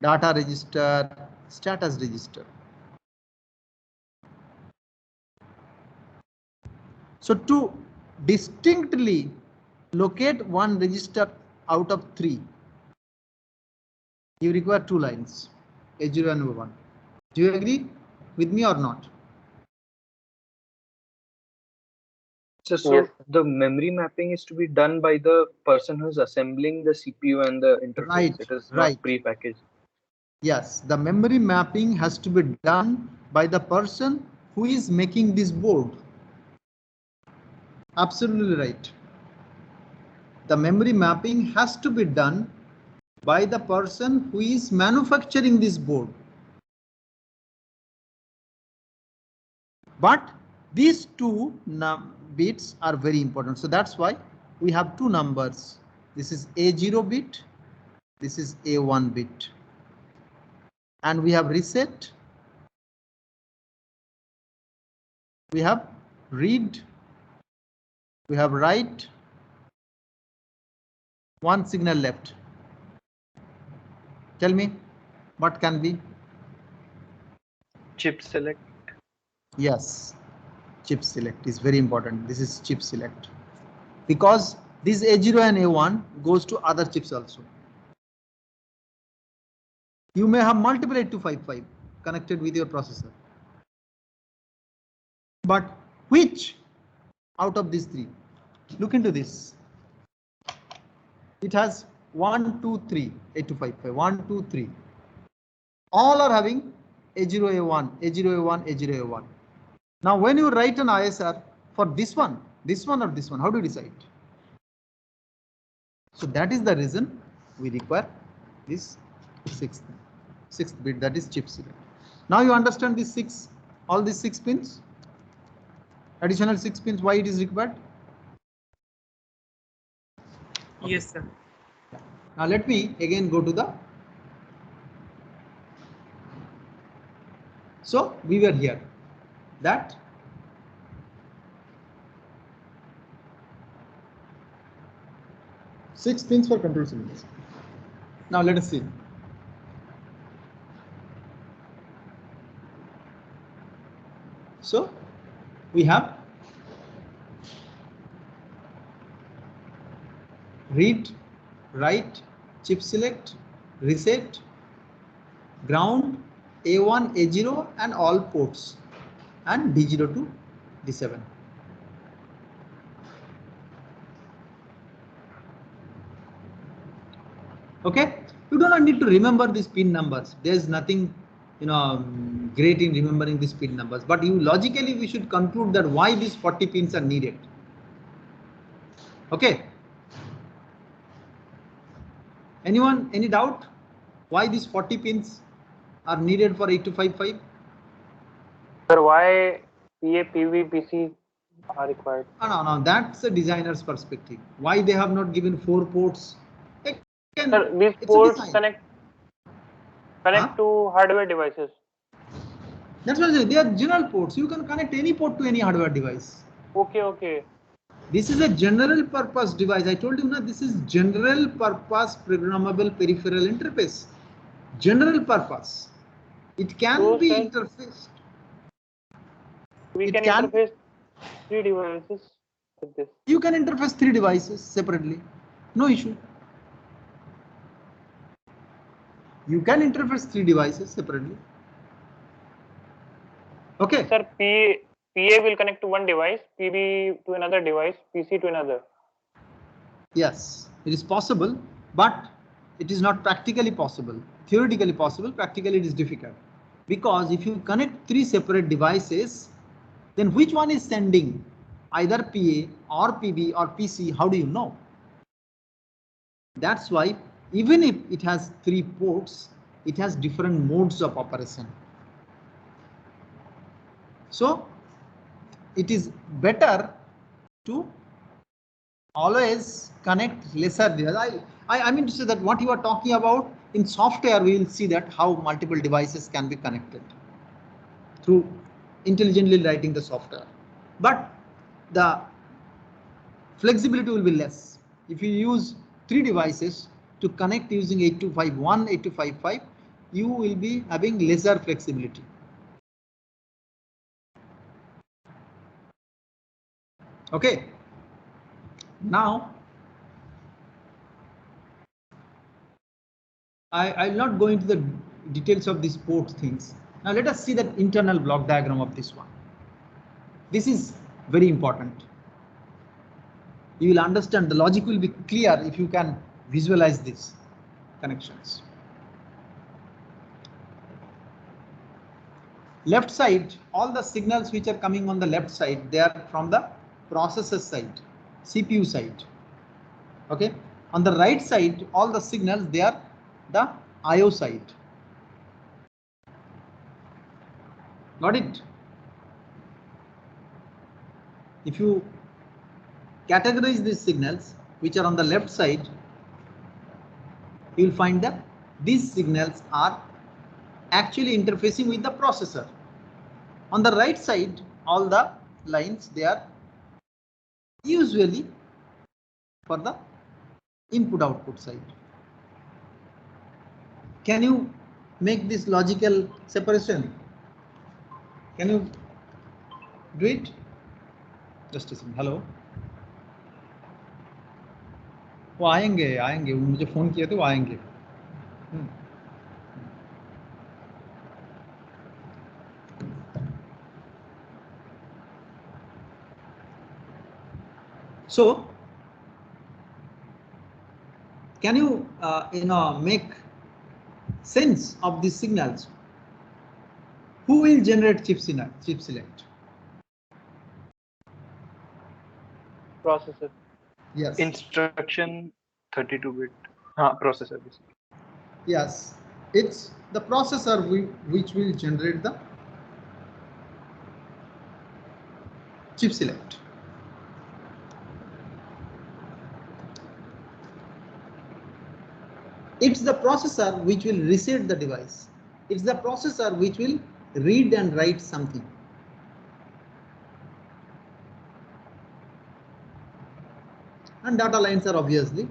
data register, status register. So to distinctly locate one register out of 3, you require 2 lines, A0 and A1. Do you agree with me or not? So yes. The memory mapping is to be done by the person who's assembling the CPU and the interface. Right, it is right. Not pre-packaged. Yes, the memory mapping has to be done by the person who is making this board. Absolutely right. The memory mapping has to be done by the person who is manufacturing this board. But these 2 bits are very important. So that's why we have 2 numbers. This is A0 bit. This is A1 bit. And we have reset. We have read. We have write. 1 signal left. Tell me what can be? Chip select. Yes, chip select is very important. This is chip select because this A0 and A1 goes to other chips also. You may have multiple 8255 connected with your processor. But which out of these 3? Look into this. It has 1, 2, 3, 8255, 1, 2, 3. All are having A0, A1, A0, A1, A0, A1. Now, when you write an ISR for this one or this one, how do you decide? So that is the reason we require this sixth bit, that is chip select. Now you understand these all these 6 pins, additional 6 pins, why it is required? Okay. Yes, sir. Now let me again go to the. So we were here that six pins for control signals. Now let us see. So we have read, write, chip select, reset, ground, A1, A0 and all ports, and D0 to D7. Okay, you do not need to remember these pin numbers. There is nothing, great in remembering these pin numbers. But you logically we should conclude that why these 40 pins are needed. Okay. Anyone, any doubt why these 40 pins are needed for 8255? Sir, why PA, PV, PC are required? No, that's the designer's perspective. Why they have not given 4 ports? Again, Sir, these ports connect to hardware devices. That's what they are general ports. You can connect any port to any hardware device. Okay. This is a general purpose device. I told you now, this is general purpose programmable peripheral interface. General purpose. It can be interfaced. We can interface 3 devices with this. You can interface 3 devices separately. No issue. You can interface 3 devices separately. Okay. Sir, PA will connect to one device, PB to another device, PC to another. Yes, it is possible, but it is not practically possible. Theoretically possible, practically it is difficult. Because if you connect 3 separate devices, then which one is sending either PA or PB or PC? How do you know? That's why even if it has 3 ports, it has different modes of operation. So it is better to always connect lesser devices. I mean to say that what you are talking about in software, we will see that how multiple devices can be connected through intelligently writing the software. But the flexibility will be less. If you use 3 devices to connect using 8251, 8255, you will be having lesser flexibility. Okay. Now, I will not go into the details of these port things. Now let us see that internal block diagram of this one. This is very important. You will understand, the logic will be clear if you can visualize these connections. Left side, all the signals which are coming on the left side, they are from the processor side, CPU side. Okay. On the right side, all the signals, they are the IO side. Got it? If you categorize these signals which are on the left side, you will find that these signals are actually interfacing with the processor. On the right side, all the lines, they are usually for the input output side. Can you make this logical separation? Can you do it? Just a second. Hello. वो आएंगे मुझे phone किया तो वो आएंगे. So can you make sense of these signals? Who will generate chip select? Processor. Yes. Instruction 32-bit processor basically. Yes, it's the processor which will generate the chip select. It's the processor which will reset the device. It's the processor which will read and write something. And data lines are obviously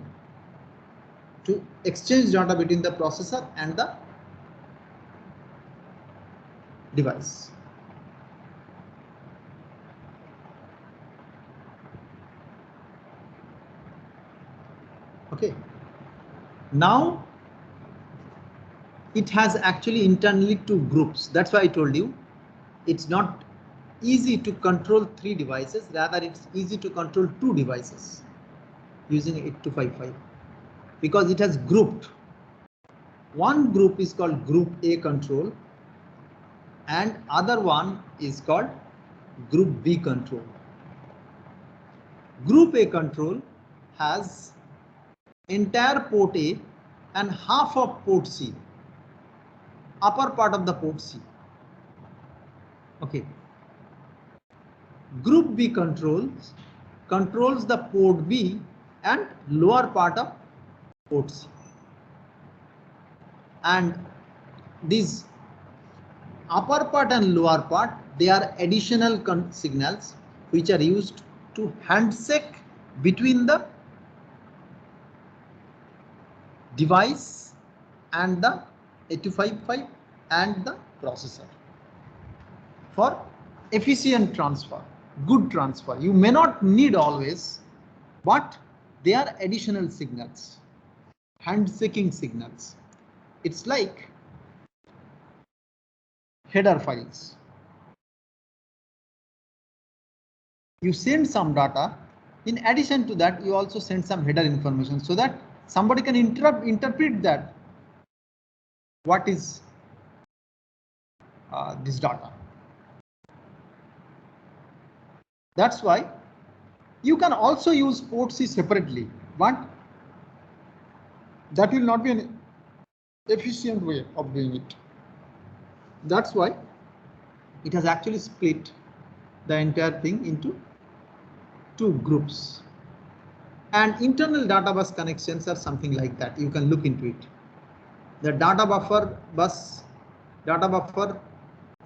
to exchange data between the processor and the device. Okay. Now it has actually internally two groups. That's why I told you it's not easy to control 3 devices. Rather, it's easy to control 2 devices using 8255 because it has grouped. One group is called group A control and other one is called group B control. Group A control has entire port A and half of port C, upper part of the port C. Okay. Group B controls the port B and lower part of port C. And these upper part and lower part, they are additional signals which are used to handshake between the device and the 8255 and the processor for efficient transfer, good transfer. You may not need always, but they are additional signals, handshaking signals. It's like header files. You send some data. In addition to that, you also send some header information so that somebody can interpret that. What is this data? That's why you can also use port C separately, but that will not be an efficient way of doing it. That's why it has actually split the entire thing into 2 groups. And internal data bus connections are something like that. You can look into it. The data buffer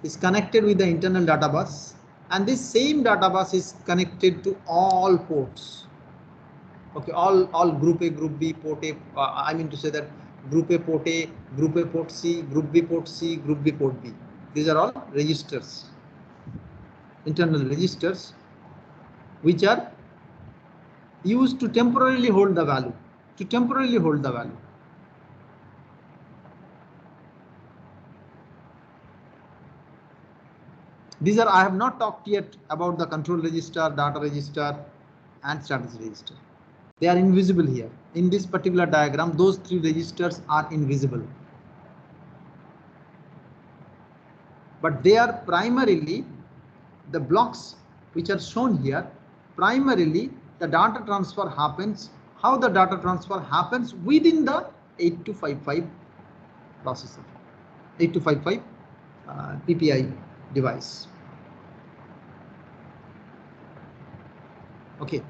is connected with the internal data bus, and this same data bus is connected to all ports. Okay, all group A, group B, port A. I mean to say that group A port A, group A port C, group B port C, group B port B. These are all registers, internal registers, which are used to temporarily hold the value. These are, I have not talked yet about the control register, data register, and strategy register. They are invisible here. In this particular diagram, those 3 registers are invisible. But they are primarily the blocks which are shown here. Primarily, the data transfer happens. How the data transfer happens within the 8255 processor, 8255 PPI device. Okay,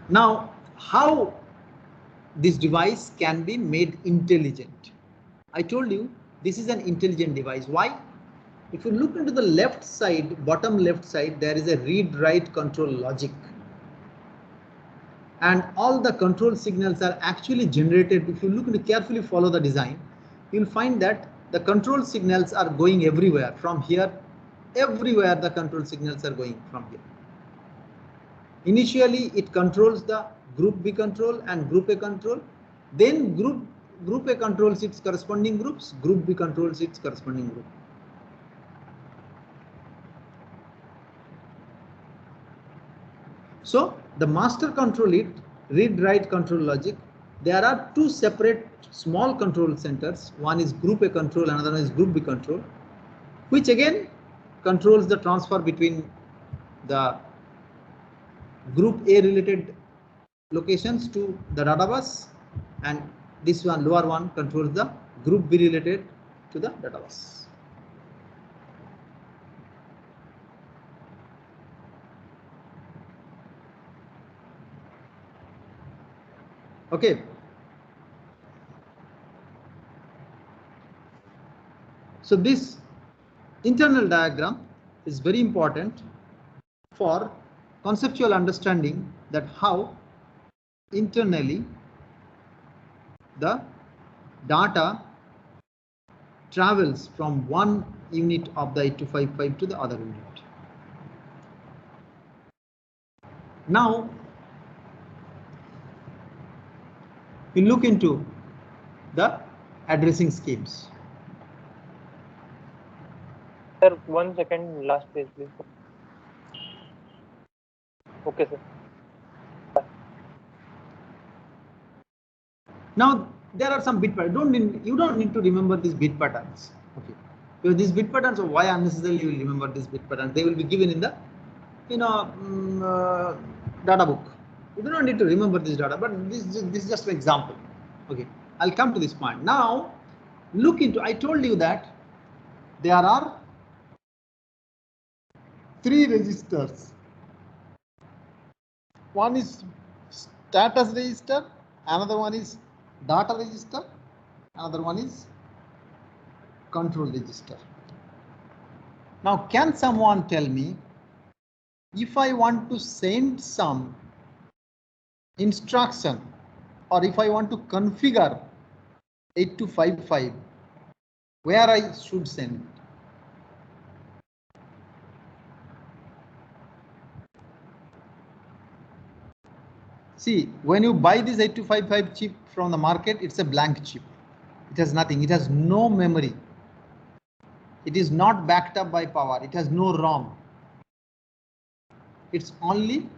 now how this device can be made intelligent? I told you this is an intelligent device. Why? If you look into the left side, bottom left side, there is a read-write control logic. And all the control signals are actually generated. If you look into carefully follow the design, you'll find that the control signals are going everywhere from here. Everywhere the control signals are going from here. Initially, it controls the group B control and group A control. Then group A controls its corresponding groups. Group B controls its corresponding group. So the master control it, read-write control logic. There are 2 separate small control centers. One is group A control, another one is group B control, which again controls the transfer between the group A related locations to the data bus, and this one lower one controls the group B related to the data bus. Okay. So this internal diagram is very important for conceptual understanding that how internally the data travels from one unit of the 8255 to the other unit. Now we look into the addressing schemes. Sir, 1 second, last page, please. Okay, sir. Now there are some bit patterns. You don't need to remember these bit patterns. Okay, because these bit patterns, why unnecessarily you will remember these bit patterns? They will be given in the data book. You do not need to remember this data, but this is just an example. Okay, I'll come to this point. Now look into, I told you that there are 3 registers. One is status register, another one is data register, another one is control register. Now can someone tell me, if I want to send some instruction or if I want to configure 8255, where I should send it? See, when you buy this 8255 chip from the market, it's a blank chip. It has nothing. It has no memory. It is not backed up by power. It has no ROM. It's only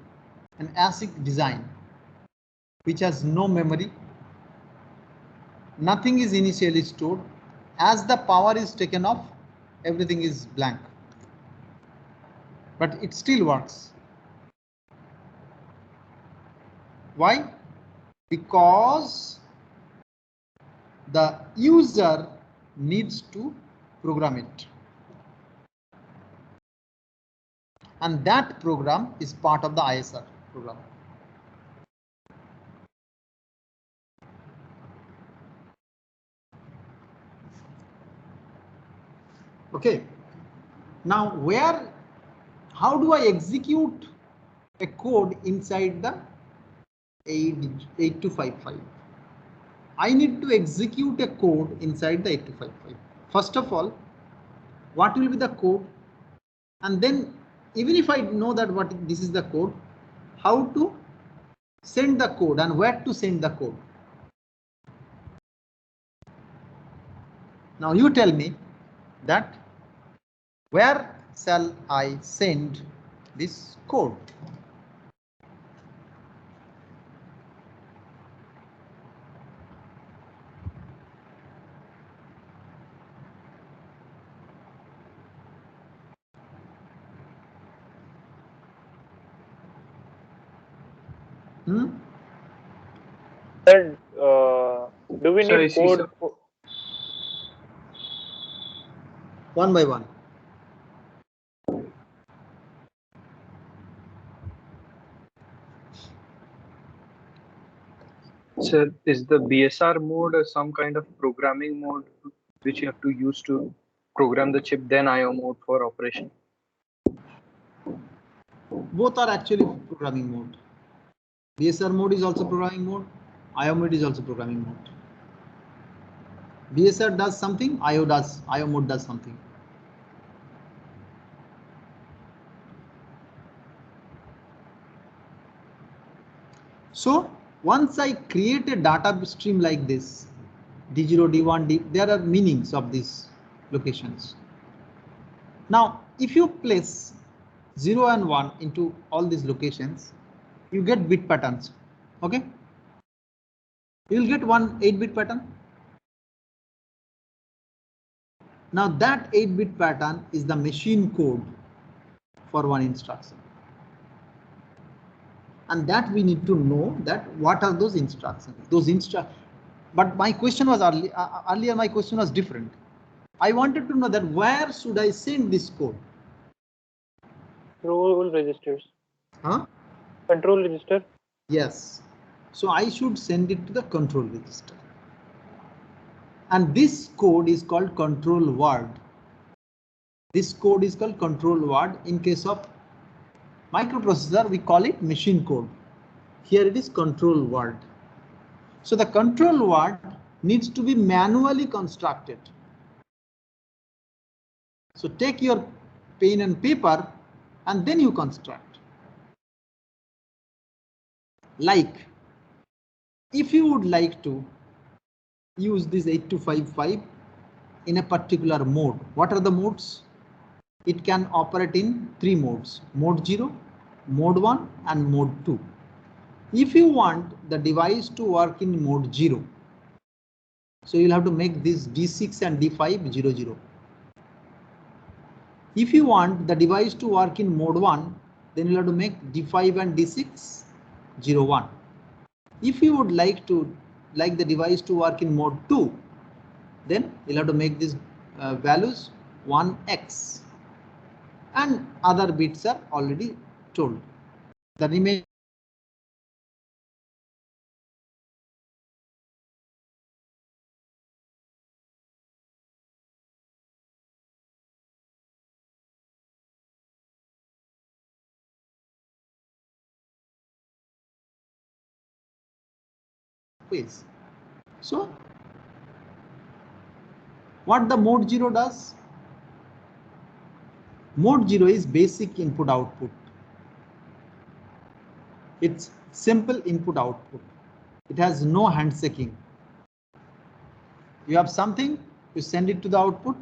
an ASIC design, which has no memory. Nothing is initially stored. As the power is taken off, everything is blank. But it still works. Why? Because the user needs to program it. And that program is part of the ISR program. Okay. Now how do I execute a code inside the 8255? I need to execute a code inside the 8255. First of all, what will be the code? And then even if I know that this is the code, how to send the code and where to send the code. Now you tell me that where shall I send this code? Sir, do we need code? One by one. Sir, is the BSR mode some kind of programming mode which you have to use to program the chip, then IO mode for operation? Both are actually programming mode. BSR mode is also programming mode. IO mode is also programming mode. BSR does something, IO mode does something. So once I create a data stream like this, D0, D1, D, there are meanings of these locations. Now, if you place 0 and 1 into all these locations, you get bit patterns. Okay, you will get one 8-bit pattern. Now that 8-bit pattern is the machine code for one instruction. And that we need to know that what are those instructions. But my question was earlier my question was different. I wanted to know that where should I send this code? Control registers. Huh? Control register. Yes. So I should send it to the control register. And this code is called control word. This code is called control word. In case of microprocessor, we call it machine code. Here it is control word. So the control word needs to be manually constructed. So take your pen and paper and then you construct. Like, if you would like to use this 8255 in a particular mode, what are the modes? It can operate in 3 modes: mode 0, mode 1 and mode 2. If you want the device to work in mode 0, so you'll have to make this D6 and D5 00. If you want the device to work in mode 1, then you'll have to make D5 and D6 01. If you would like the device to work in mode 2, then you'll have to make these values 1x, and other bits are already told. The remaining ways. So what the mode 0 does? Mode 0 is basic input output. It's simple input output. It has no handshaking. You have something, you send it to the output.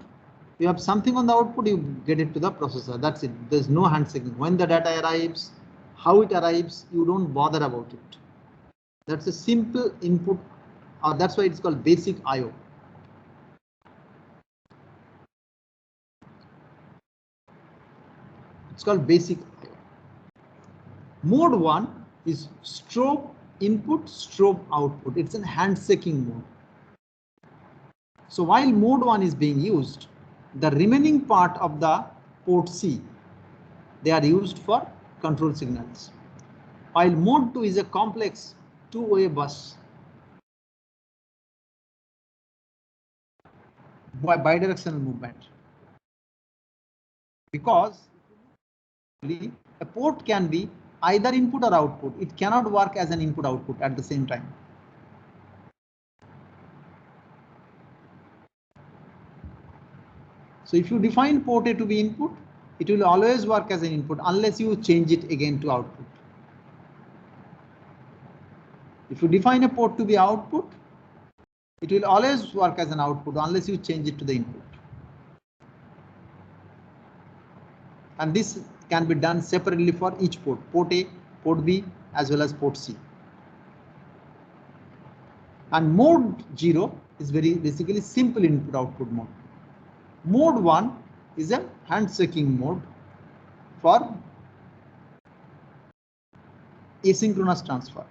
You have something on the output, you get it to the processor. That's it. There's no handshaking. When the data arrives, how it arrives, you don't bother about it. That's a simple input. That's why it's called basic I/O. It's called basic I/O. Mode 1 is strobe input, strobe output. It's a handshaking mode. So while mode 1 is being used, the remaining part of the port C, they are used for control signals. While mode 2 is a complex two-way bus, bidirectional movement. Because a port can be either input or output. It cannot work as an input output at the same time. So if you define port A to be input, it will always work as an input unless you change it again to output. If you define a port to be output, it will always work as an output unless you change it to the input. And this can be done separately for each port, port A, port B, as well as port C. And mode 0 is basically simple input output mode. Mode 1 is a handshaking mode for asynchronous transfer.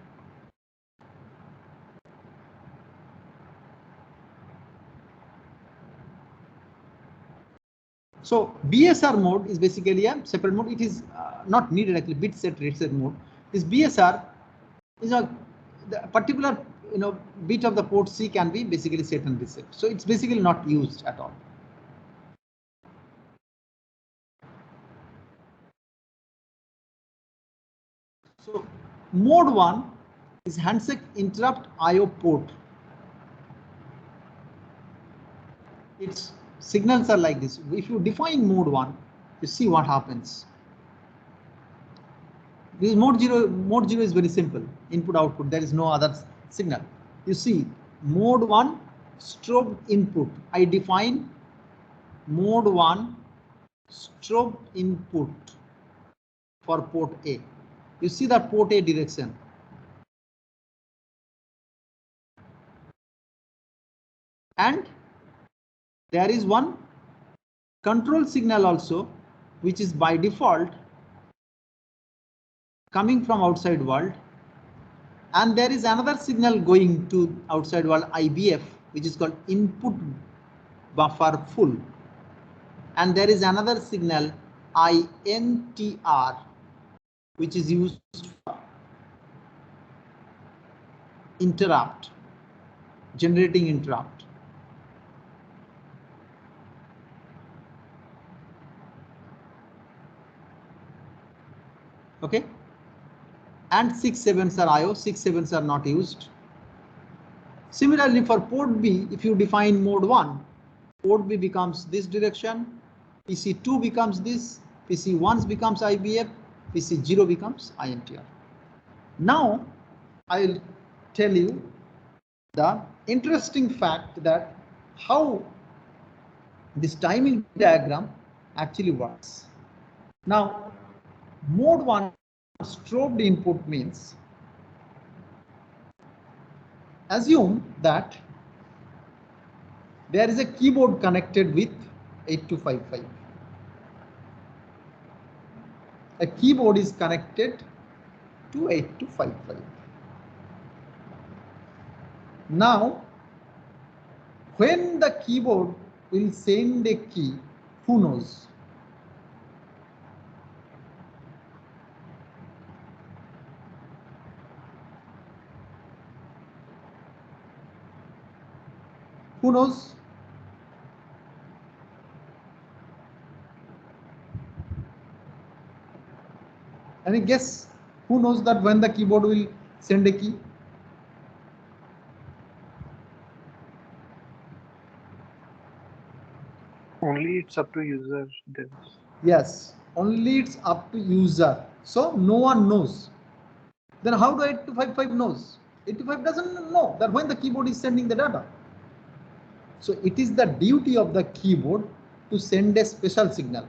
So BSR mode is basically a separate mode. It is not needed actually. Bit set reset mode. This BSR is the particular bit of the port C can be basically set and reset. So it's basically not used at all. So mode 1 is handshake interrupt IO port. Its signals are like this. If you define mode 1, you see what happens. This mode 0 is very simple. Input output. There is no other signal. You see mode 1 strobe input. I define mode 1 strobe input for port A. You see that port A direction. And there is one control signal also, which is by default coming from outside world. And there is another signal going to outside world IBF, which is called input buffer full. And there is another signal INTR, which is used for interrupt, generating interrupt. Okay. And 6 7s are IO, 6 7s are not used. Similarly, for port B, if you define mode 1, port B becomes this direction, PC2 becomes this, PC1 becomes IBF, PC0 becomes INTR. Now, I'll tell you the interesting fact that how this timing diagram actually works. Now, mode 1 strobed input means, assume that there is a keyboard connected with 8255. A keyboard is connected to 8255. Now, when the keyboard will send a key, who knows? Who knows? Any guess? Who knows that when the keyboard will send a key? Only it's up to user then. Yes, only it's up to user. So no one knows. Then how do 8255 knows? 8255 doesn't know that when the keyboard is sending the data. So it is the duty of the keyboard to send a special signal.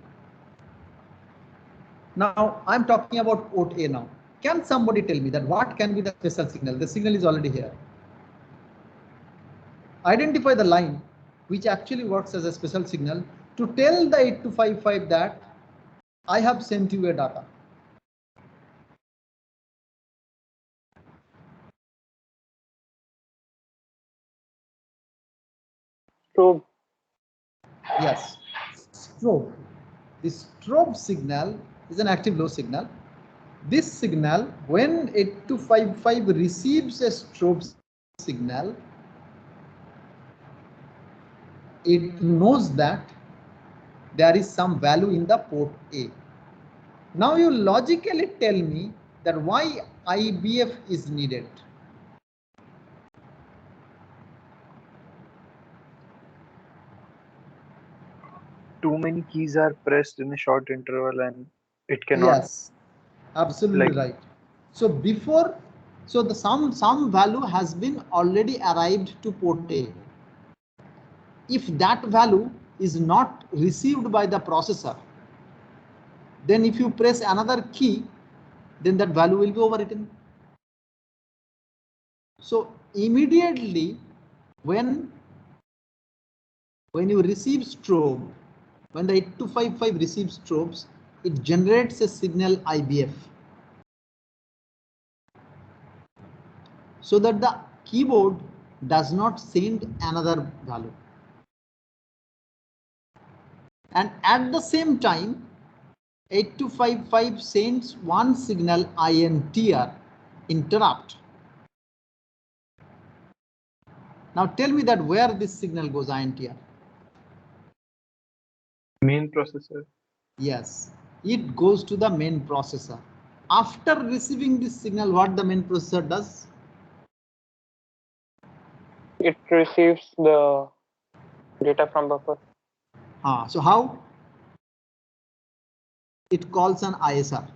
Now I'm talking about port A now. Can somebody tell me that what can be the special signal? The signal is already here. Identify the line which actually works as a special signal to tell the 8255 that I have sent you a data. Strobe. Yes, strobe. The strobe signal is an active low signal. This signal, when 8255 receives a strobe signal, it knows that there is some value in the port A. Now you logically tell me that why IBF is needed. Too many keys are pressed in a short interval and it cannot. Yes, absolutely right. So before, so the some value has been already arrived to port A. If that value is not received by the processor, then if you press another key, then that value will be overwritten. So immediately when you receive strobe, when the 8255 receives strobes, it generates a signal IBF, so that the keyboard does not send another value. And at the same time, 8255 sends one signal INTR, interrupt. Now tell me that where this signal goes, INTR? Main processor. Yes, it goes to the main processor. After receiving this signal, what the main processor does? It receives the data from buffer. So how? It calls an ISR.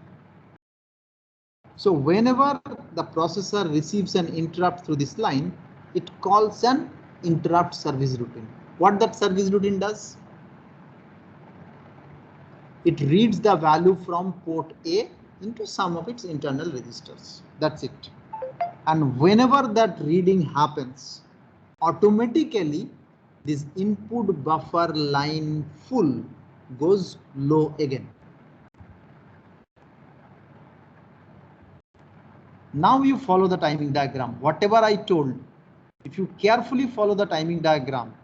So whenever the processor receives an interrupt through this line, it calls an interrupt service routine. What that service routine does? It reads the value from port A into some of its internal registers. That's it. And whenever that reading happens, automatically this input buffer line full goes low again. Now you follow the timing diagram. Whatever I told, if you carefully follow the timing diagram,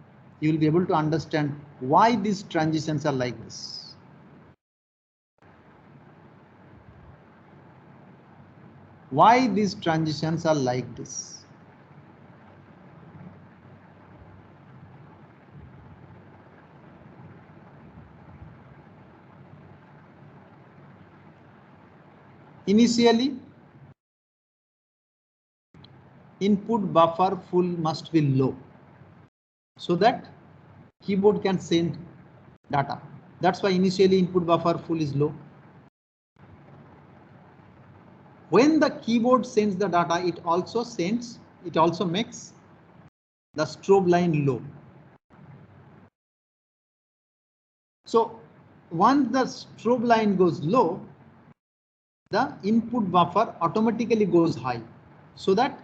you will be able to understand why these transitions are like this. Why these transitions are like this. Initially, input buffer full must be low so that keyboard can send data. That's why initially input buffer full is low. When the keyboard sends the data, it also makes the strobe line low. So once the strobe line goes low, the input buffer automatically goes high so that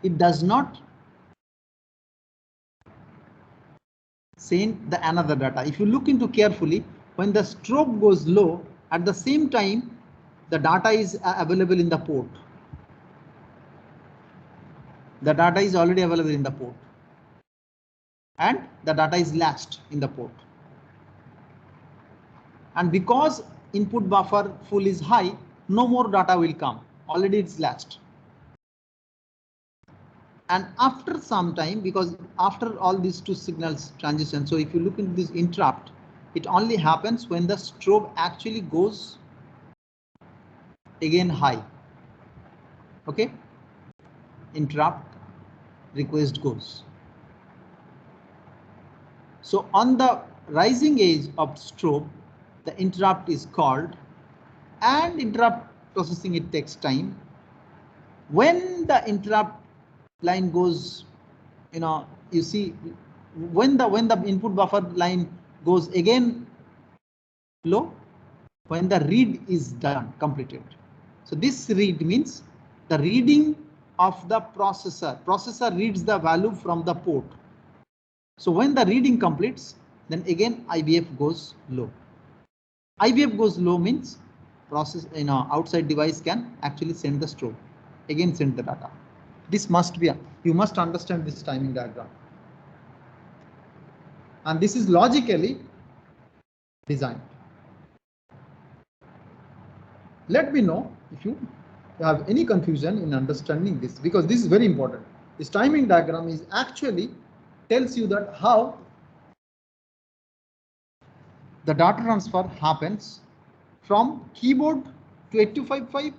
it does not send the another data. If you look into carefully, when the strobe goes low, at the same time, the data is available in the port. The data is already available in the port. And the data is latched in the port. And because input buffer full is high, no more data will come. Already it's latched. And after some time, because after all these two signals transition, so if you look into this interrupt, it only happens when the strobe actually goes again high. Okay, interrupt request goes. So on the rising edge of strobe, the interrupt is called, and interrupt processing, it takes time. When the interrupt line goes, you see, when the input buffer line goes again low, when the read is done, completed. So this read means the reading of the processor. Processor reads the value from the port. So when the reading completes, then again IBF goes low. IBF goes low means process, outside device can actually send the strobe, again send the data. This must be, you must understand this timing diagram. And this is logically designed. Let me know if you have any confusion in understanding this, because this is very important. This timing diagram is actually tells you that how the data transfer happens from keyboard to 8255,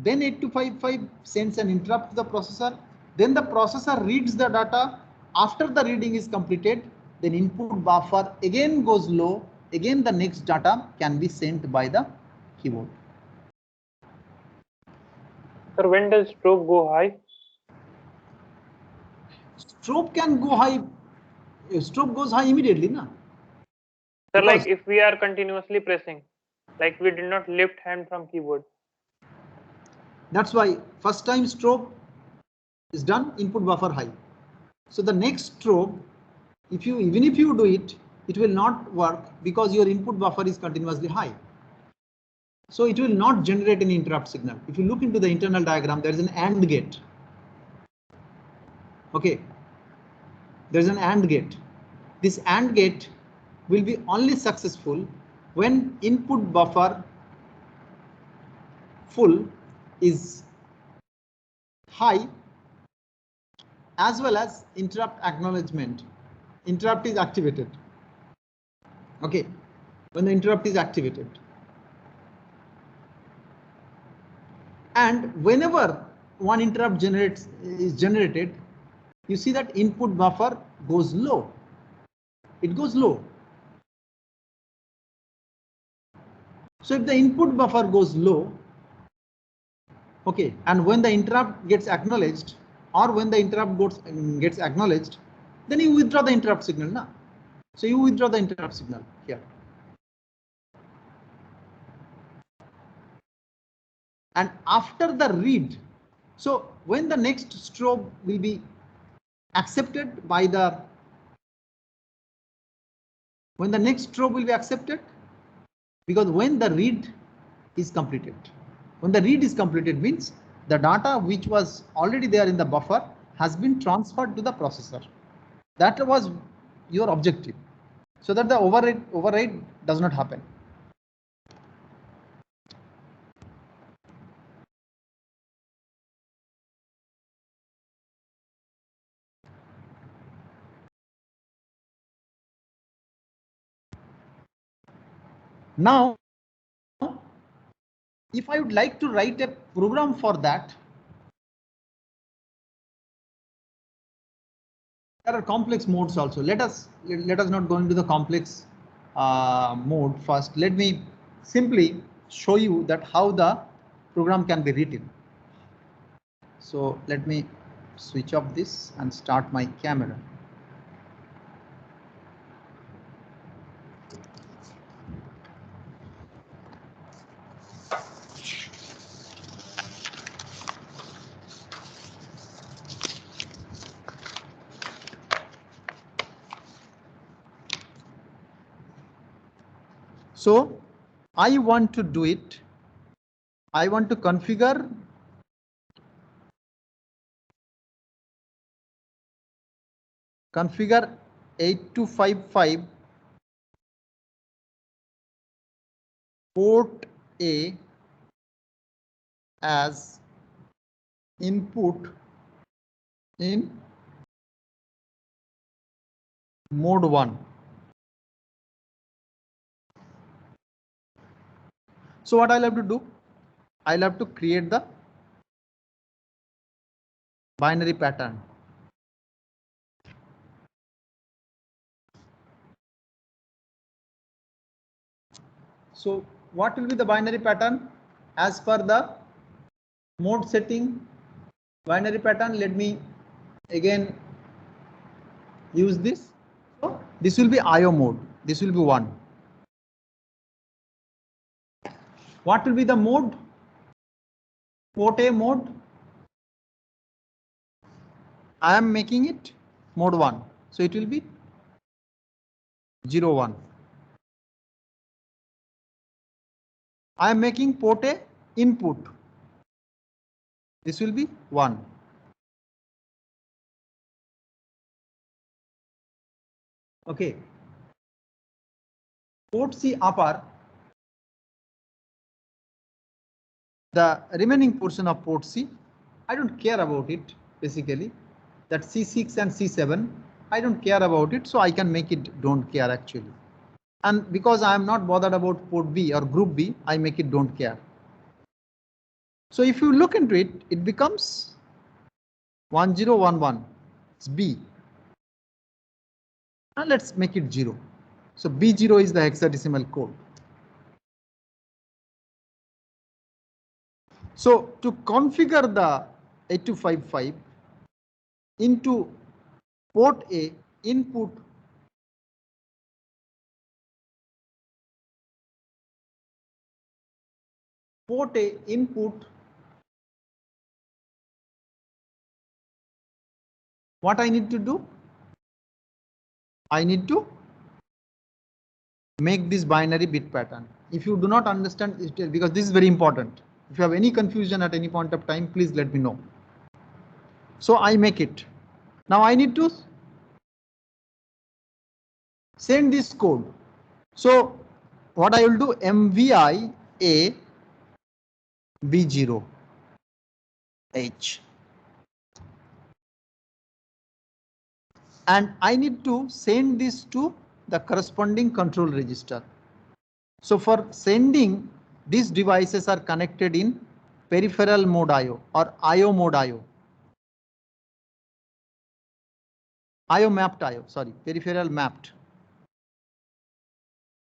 then 8255 sends an interrupt to the processor, then the processor reads the data. After the reading is completed, then input buffer again goes low, again the next data can be sent by the keyboard. Sir, when does strobe go high? Strobe can go high, strobe goes high immediately, na? Sir, like if we are continuously pressing, like we did not lift hand from keyboard. That's why first time strobe is done, input buffer high. So the next strobe, even if you do it, it will not work because your input buffer is continuously high. So it will not generate any interrupt signal. If you look into the internal diagram, there is an AND gate. Okay, there is an AND gate. This AND gate will be only successful when input buffer full is high, as well as interrupt acknowledgement. Interrupt is activated. Okay, when the interrupt is activated. And whenever one interrupt is generated, you see that input buffer goes low. It goes low. So if the input buffer goes low, okay, and when the interrupt gets acknowledged, or when the interrupt gets acknowledged, then you withdraw the interrupt signal, na? So you withdraw the interrupt signal here. And after the read, so when the next strobe will be accepted by the, because when the read is completed, when the read is completed means the data which was already there in the buffer has been transferred to the processor. That was your objective, so that the override does not happen. Now, if I would like to write a program for that, there are complex modes also. Let us not go into the complex mode first. Let me simply show you that how the program can be written. So let me switch off this and start my camera. So I want to do it. I want to configure configure 8255 port A as input in mode 1. So what I'll have to do, I'll have to create the binary pattern. So what will be the binary pattern? As per the mode setting binary pattern, let me again use this. So this will be IO mode. This will be 1. What will be the mode? Port A mode. I am making it mode 1. So it will be 0, 1. I am making port A input. This will be 1. Okay. Port C upper. The remaining portion of port C, I don't care about it basically. That C6 and C7, I don't care about it, so I can make it don't care actually. And because I am not bothered about port B or group B, I make it don't care. So if you look into it, it becomes 1011. It's B. And let's make it 0. So B0 is the hexadecimal code. So to configure the 8255 into port A input port A input, what I need to do? I need to make this binary bit pattern. If you do not understand it, because this is very important. If you have any confusion at any point of time, please let me know. So I make it. Now I need to send this code. So what I will do, MVI A B0 H. And I need to send this to the corresponding control register. So for sending, these devices are connected in peripheral mode IO or IO mode IO. IO mapped IO, sorry, peripheral mapped.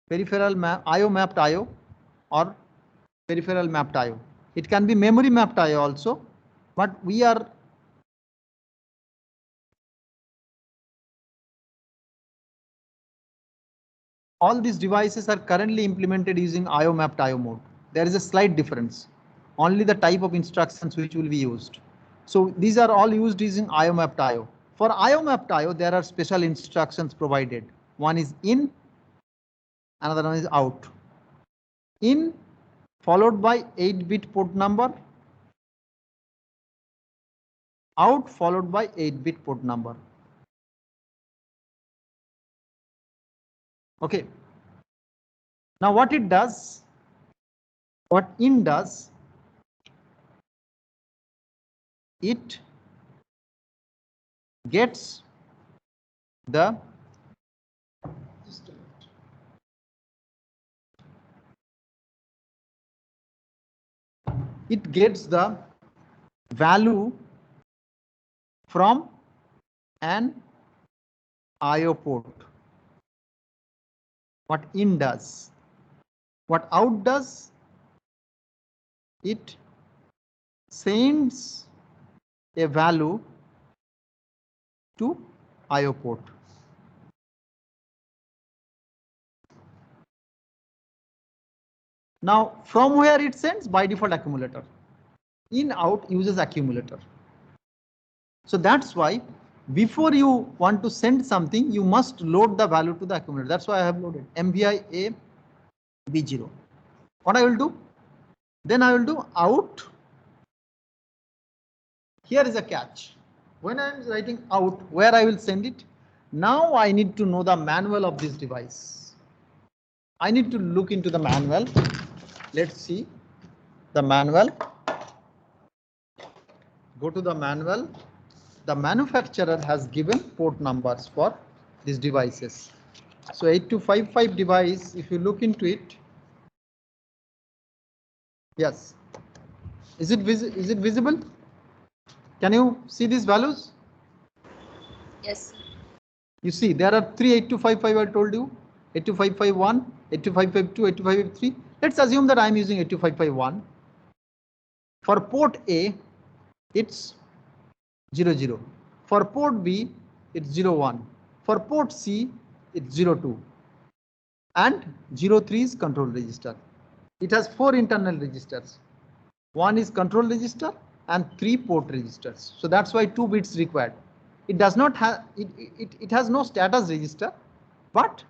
Peripheral IO mapped IO or peripheral mapped IO. It can be memory mapped IO also, but we are all these devices are currently implemented using IO mapped IO mode. There is a slight difference. Only the type of instructions which will be used. So these are all used using IO mapped IO. For IO mapped IO, there are special instructions provided. One is in, another one is out. In followed by 8-bit port number, out followed by 8-bit port number. Okay. Now what it does, what in does, it gets the value from an IO port. What in does. What out does, it sends a value to IO port. Now from where it sends? By default accumulator. In out uses accumulator. So that's why before you want to send something, you must load the value to the accumulator. That's why I have loaded MVI A B0. What I will do? Then I will do out. Here is a catch. When I am writing out, where I will send it? Now I need to know the manual of this device. I need to look into the manual. Let's see the manual. Go to the manual. The manufacturer has given port numbers for these devices. So 8255 device, if you look into it, yes. Is it visible? Can you see these values? Yes. You see there are 3 8255 I told you. 82551, 82552, 82553. Let's assume that I am using 82551. For port A, it's 00. For port B, it's 01. For port C, it's 02. And 03 is control register. It has 4 internal registers. One is control register and 3 port registers. So that's why 2 bits required. It does not have, it has no status register, but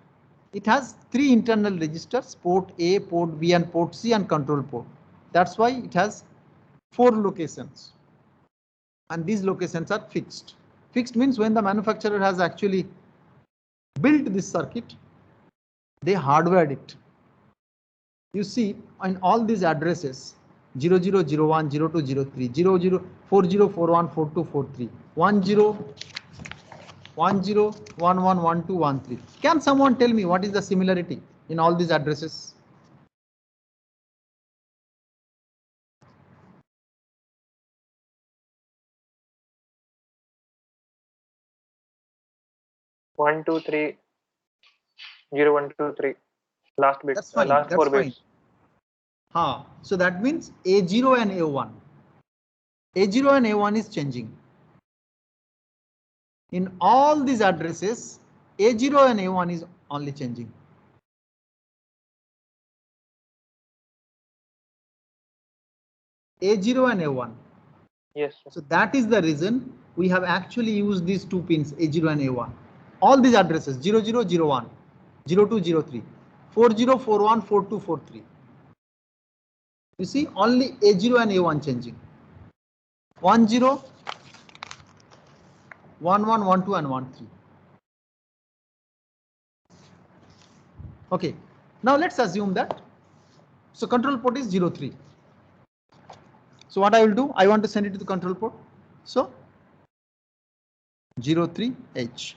it has 3 internal registers, port A, port B and port C and control port. That's why it has 4 locations. And these locations are fixed. Fixed means when the manufacturer has actually built this circuit, they hardwired it. You see in all these addresses 0001, 0203, 00, 4041, 4243, 10, 11, 1213. Can someone tell me what is the similarity in all these addresses? One, two, three, 0, 1, 2, 3. Last bit. That's fine. Last That's 4 fine. bits. So that means A0 and A1. A0 and A1 is changing. In all these addresses, A0 and A1 is only changing. A0 and A1. Yes, sir. So that is the reason we have actually used these 2 pins A0 and A1. All these addresses 0001, 0203, 4041, 4243. You see only A0 and A1 changing. 10, 11, 12 and 13. Okay, now let's assume that. So control port is 03. So what I will do, I want to send it to the control port. So 03H.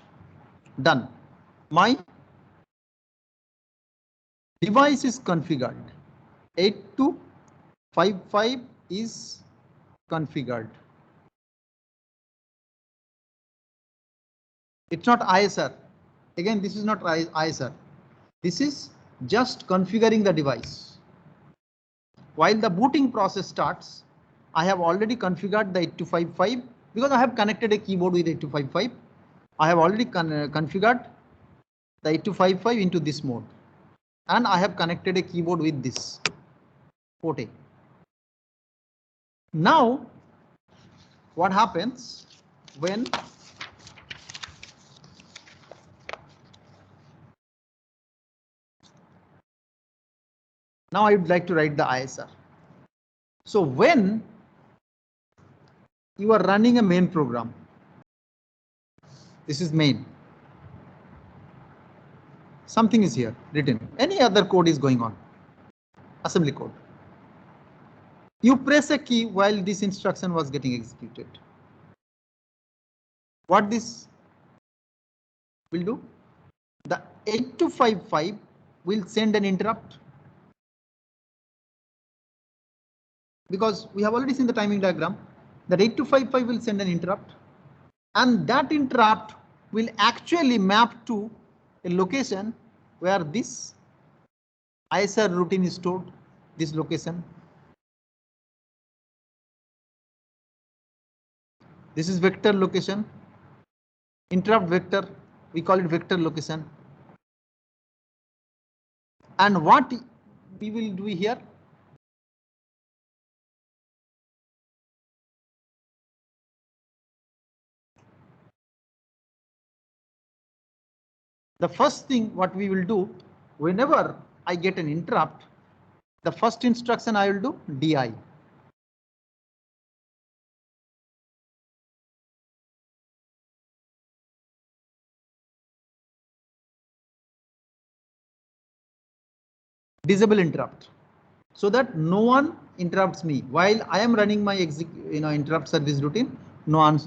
Done. My device is configured. 8255 is configured. It's not ISR. Again, this is not ISR. This is just configuring the device. While the booting process starts, I have already configured the 8255 because I have connected a keyboard with 8255. I have already configured the 8255 into this mode. And I have connected a keyboard with this port A. Now, what happens when now I would like to write the ISR. So when you are running a main program. This is main. Something is here written. Any other code is going on. Assembly code. You press a key while this instruction was getting executed. What this will do? The 8255 will send an interrupt. Because we have already seen the timing diagram, that 8255 will send an interrupt, and that interrupt will actually map to a location where this ISR routine is stored, this location. This is vector location, interrupt vector, we call it vector location. And what we will do here? The first thing what we will do, whenever I get an interrupt, the first instruction I will do DI. Disable interrupt, so that no one interrupts me while I am running my interrupt service routine. No one.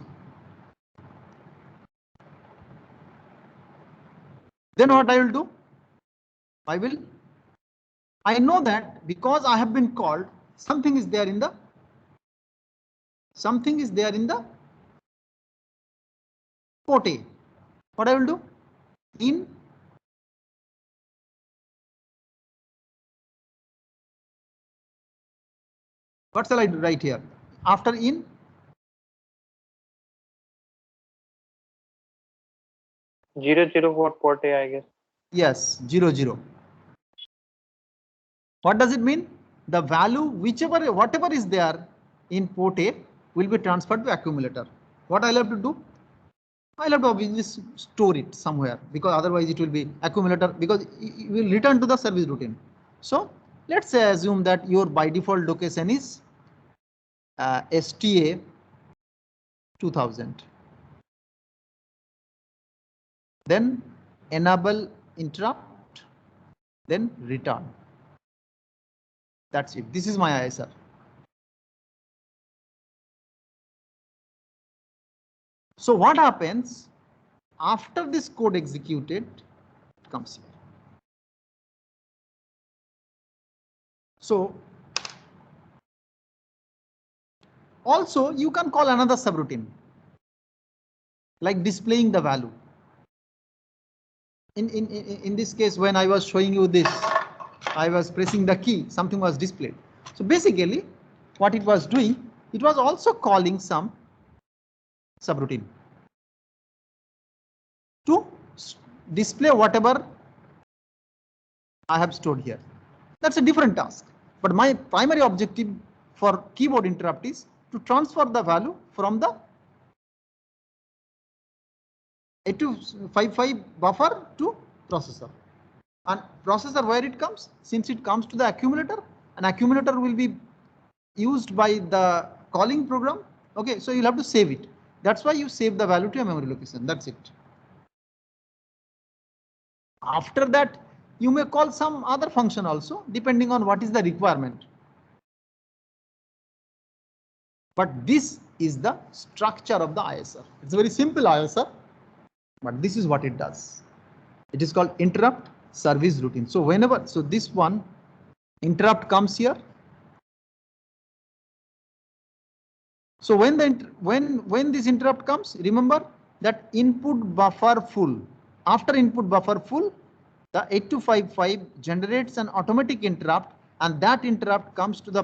Then what I will do? I know that because I have been called, something is there in the port A. What I will do? In what shall I do right here? After in 0 port A, I guess. Yes, 00. What does it mean? The value whatever is there in port A will be transferred to accumulator. What I'll have to do? I'll have to obviously store it somewhere, because otherwise it will be accumulator, because it will return to the service routine. So let's say assume that your by default location is STA 2000. Then enable interrupt, then return. That's it. This is my ISR. So what happens after this code executed? It comes here. So also you can call another subroutine, like displaying the value. In this case, when I was showing you this, I was pressing the key, something was displayed. So basically what it was doing, it was also calling some subroutine to display whatever I have stored here. That's a different task. But my primary objective for keyboard interrupt is to transfer the value from the 8255 buffer to processor. And processor, where it comes, since it comes to the accumulator, an accumulator will be used by the calling program. Okay, so you'll have to save it. That's why you save the value to a memory location. That's it. After that, you may call some other function also, depending on what is the requirement. But this is the structure of the ISR. It's a very simple ISR, but this is what it does. It is called interrupt service routine. So whenever, so this one interrupt comes here. So when this interrupt comes, remember that input buffer full. After input buffer full, the 8255 generates an automatic interrupt, and that interrupt comes to the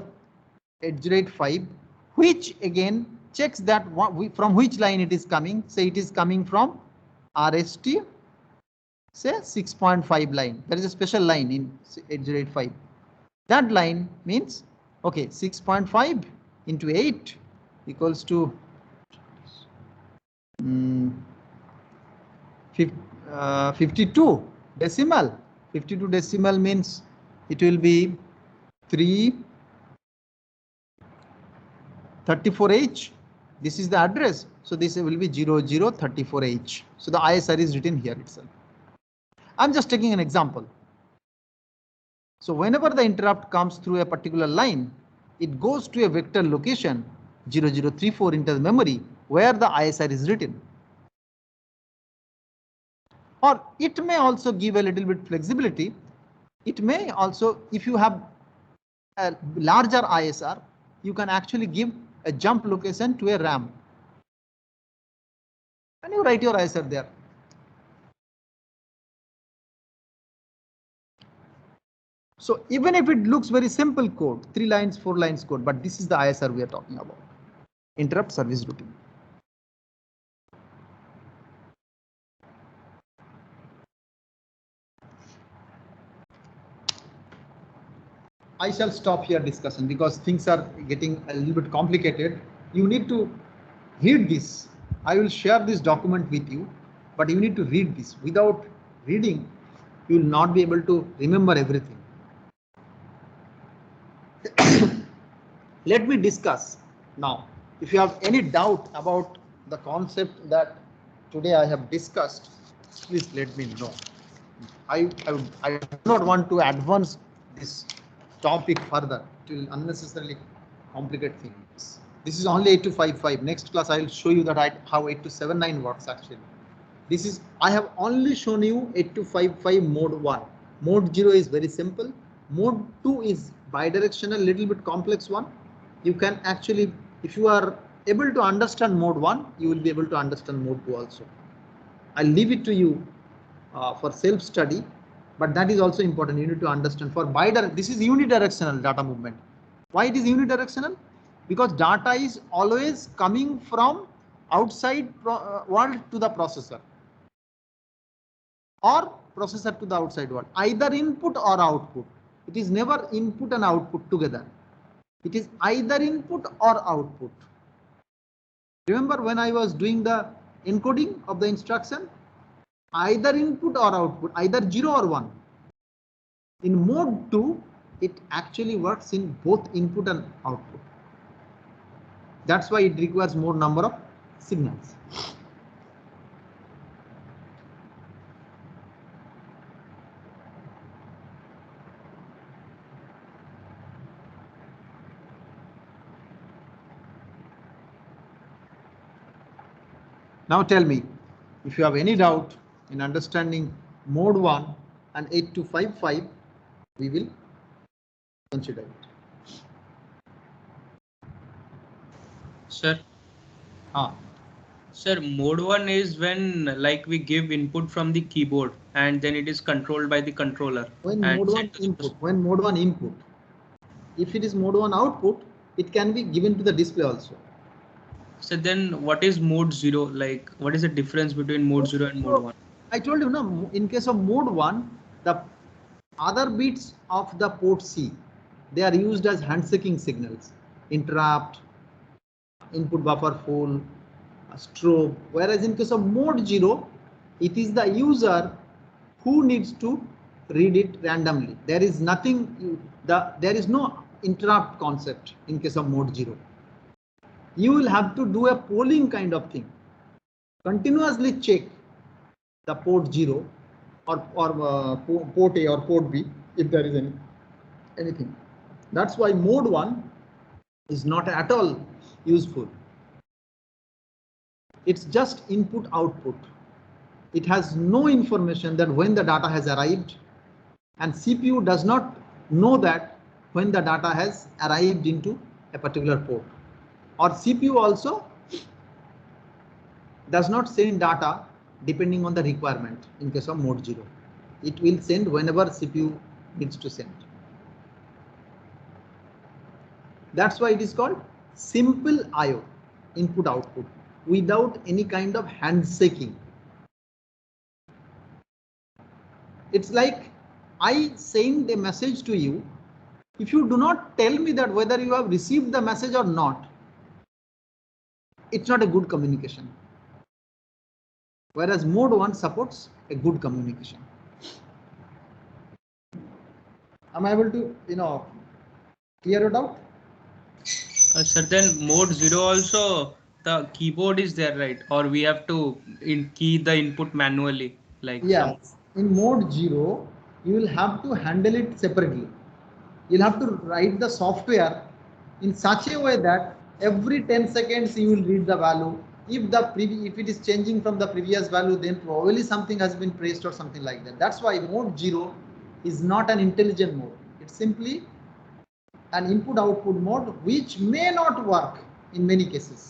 edge rate 5, which again checks that from which line it is coming. Say it is coming from RST, say 6.5 line. There is a special line in edge rate 5. That line means, okay, 6.5 into 8 equals to 52 decimal. 52 decimal means it will be 334H This is the address. So this will be 0034H. So the ISR is written here itself. I'm just taking an example. So whenever the interrupt comes through a particular line, it goes to a vector location 0034 into the memory where the ISR is written. Or it may also give a little bit flexibility. It may also, if you have a larger ISR, you can actually give a jump location to a RAM. And you write your ISR there. So even if it looks very simple code, 3 lines, 4 lines code, but this is the ISR we are talking about. Interrupt service routine. I shall stop here discussion because things are getting a little bit complicated. You need to read this. I will share this document with you, but you need to read this. Without reading, you will not be able to remember everything. Let me discuss now. If you have any doubt about the concept that today I have discussed, please let me know. I do not want to advance this topic further to unnecessarily complicate things. This is only 8255. Next class I will show you that how 8279 works actually. This is, I have only shown you 8255 mode 1. Mode 0 is very simple. Mode 2 is bidirectional, little bit complex one. You can actually, if you are able to understand mode 1, you will be able to understand mode 2 also. I'll leave it to you for self-study, but that is also important. You need to understand for this is unidirectional data movement. Why it is unidirectional? Because data is always coming from outside world to the processor or processor to the outside world, either input or output. It is never input and output together. It is either input or output. Remember when I was doing the encoding of the instruction, either input or output, either 0 or 1. In mode 2, it actually works in both input and output. That's why it requires more number of signals. Now tell me, if you have any doubt in understanding mode 1 and 8255, we will consider it. Sir. Ah. Sir, mode 1 is when like we give input from the keyboard and then it is controlled by the controller. When mode 1 input, if it is mode 1 output, it can be given to the display also. So then what is mode 0? Like what is the difference between mode 0 and mode 1? I told you, no, in case of mode 1, the other bits of the port C, they are used as handshaking signals, interrupt, input buffer full, strobe, whereas in case of mode 0, it is the user who needs to read it randomly. There is nothing, there is no interrupt concept in case of mode 0. You will have to do a polling kind of thing. Continuously check the port 0 or port A or port B if there is anything. That's why mode 1 is not at all useful. It's just input output. It has no information that when the data has arrived, and CPU does not know that when the data has arrived into a particular port, or CPU also does not send data depending on the requirement. In case of mode 0, it will send whenever CPU needs to send. That's why it is called simple IO, input output, without any kind of handshaking. It's like I send a message to you. If you do not tell me that whether you have received the message or not, it's not a good communication. Whereas mode 1 supports a good communication. Am I able to, clear it out? Sir, then mode 0 also, the keyboard is there, right? Or we have to key the input manually, like Yes, in mode 0, you will have to handle it separately. You'll have to write the software in such a way that every 10 seconds you will read the value. If it is changing from the previous value, then probably something has been pressed or something like that. That's why mode 0 is not an intelligent mode. It's simply an input output mode which may not work in many cases.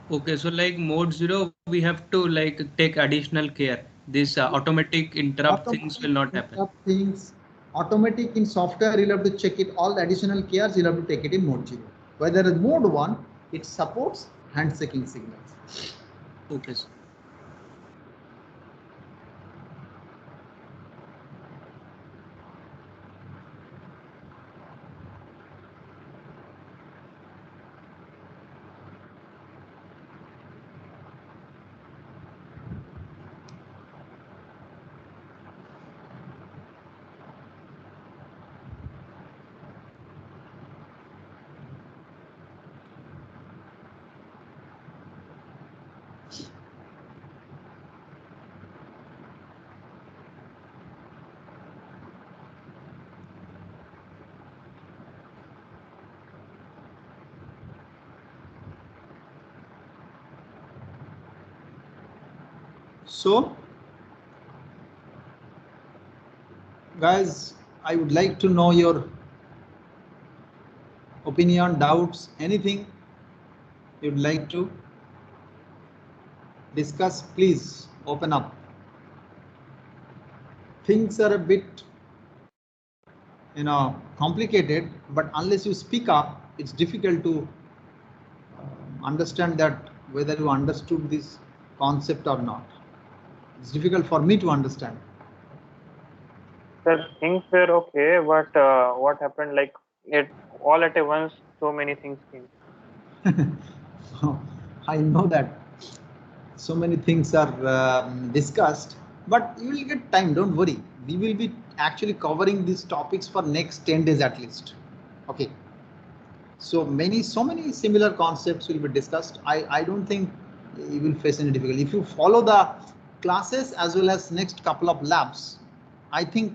Okay, so like mode 0, we have to like take additional care. This automatic interrupt things will not happen. Automatic in software, you'll have to check it. All the additional cares, you'll have to take it in mode 0. Whether in mode 1, it supports handshaking signals. Okay, sir. So, guys, I would like to know your opinion, doubts, anything you'd like to discuss. Please open up. Things are a bit, complicated, but unless you speak up, it's difficult to understand that whether you understood this concept or not. It's difficult for me to understand. Sir, things were okay, but what happened, like it all at once, so many things came. I know that so many things are discussed, but you will get time, don't worry. We will be actually covering these topics for next 10 days at least. Okay. So many similar concepts will be discussed. I don't think you will face any difficulty. If you follow the classes as well as next couple of labs, I think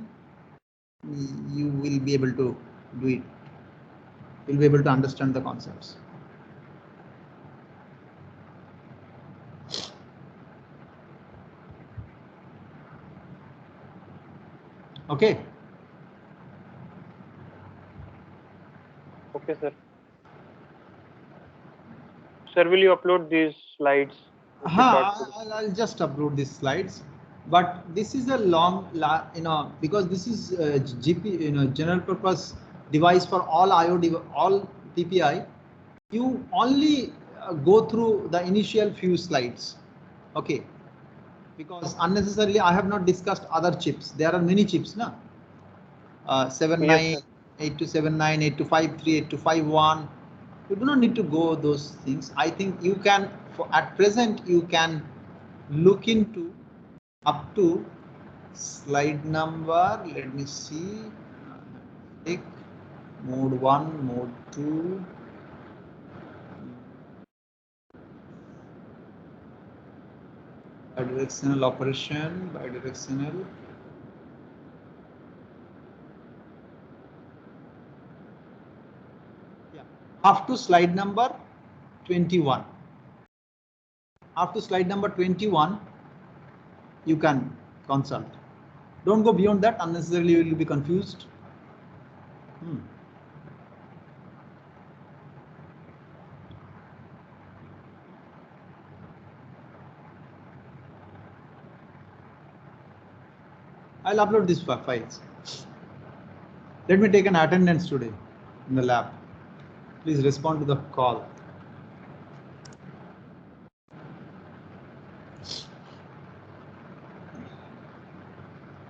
you will be able to do it. You'll be able to understand the concepts. Okay. Okay, sir. Sir, will you upload these slides? I'll just upload these slides. But this is a long, because this is GP, general purpose device for all all PPI. You only go through the initial few slides. Okay. Because unnecessarily, I have not discussed other chips. There are many chips, na? 79, 8279, 8253, 8251. You do not need to go those things. I think you can, at present, you can look into up to slide number. Let me see. Take mode 1, mode 2. Bidirectional operation, bidirectional. Yeah, up to slide number 21. Up to slide number 21, you can consult. Don't go beyond that, unnecessarily you will be confused. I'll upload these files. Let me take an attendance today in the lab. Please respond to the call.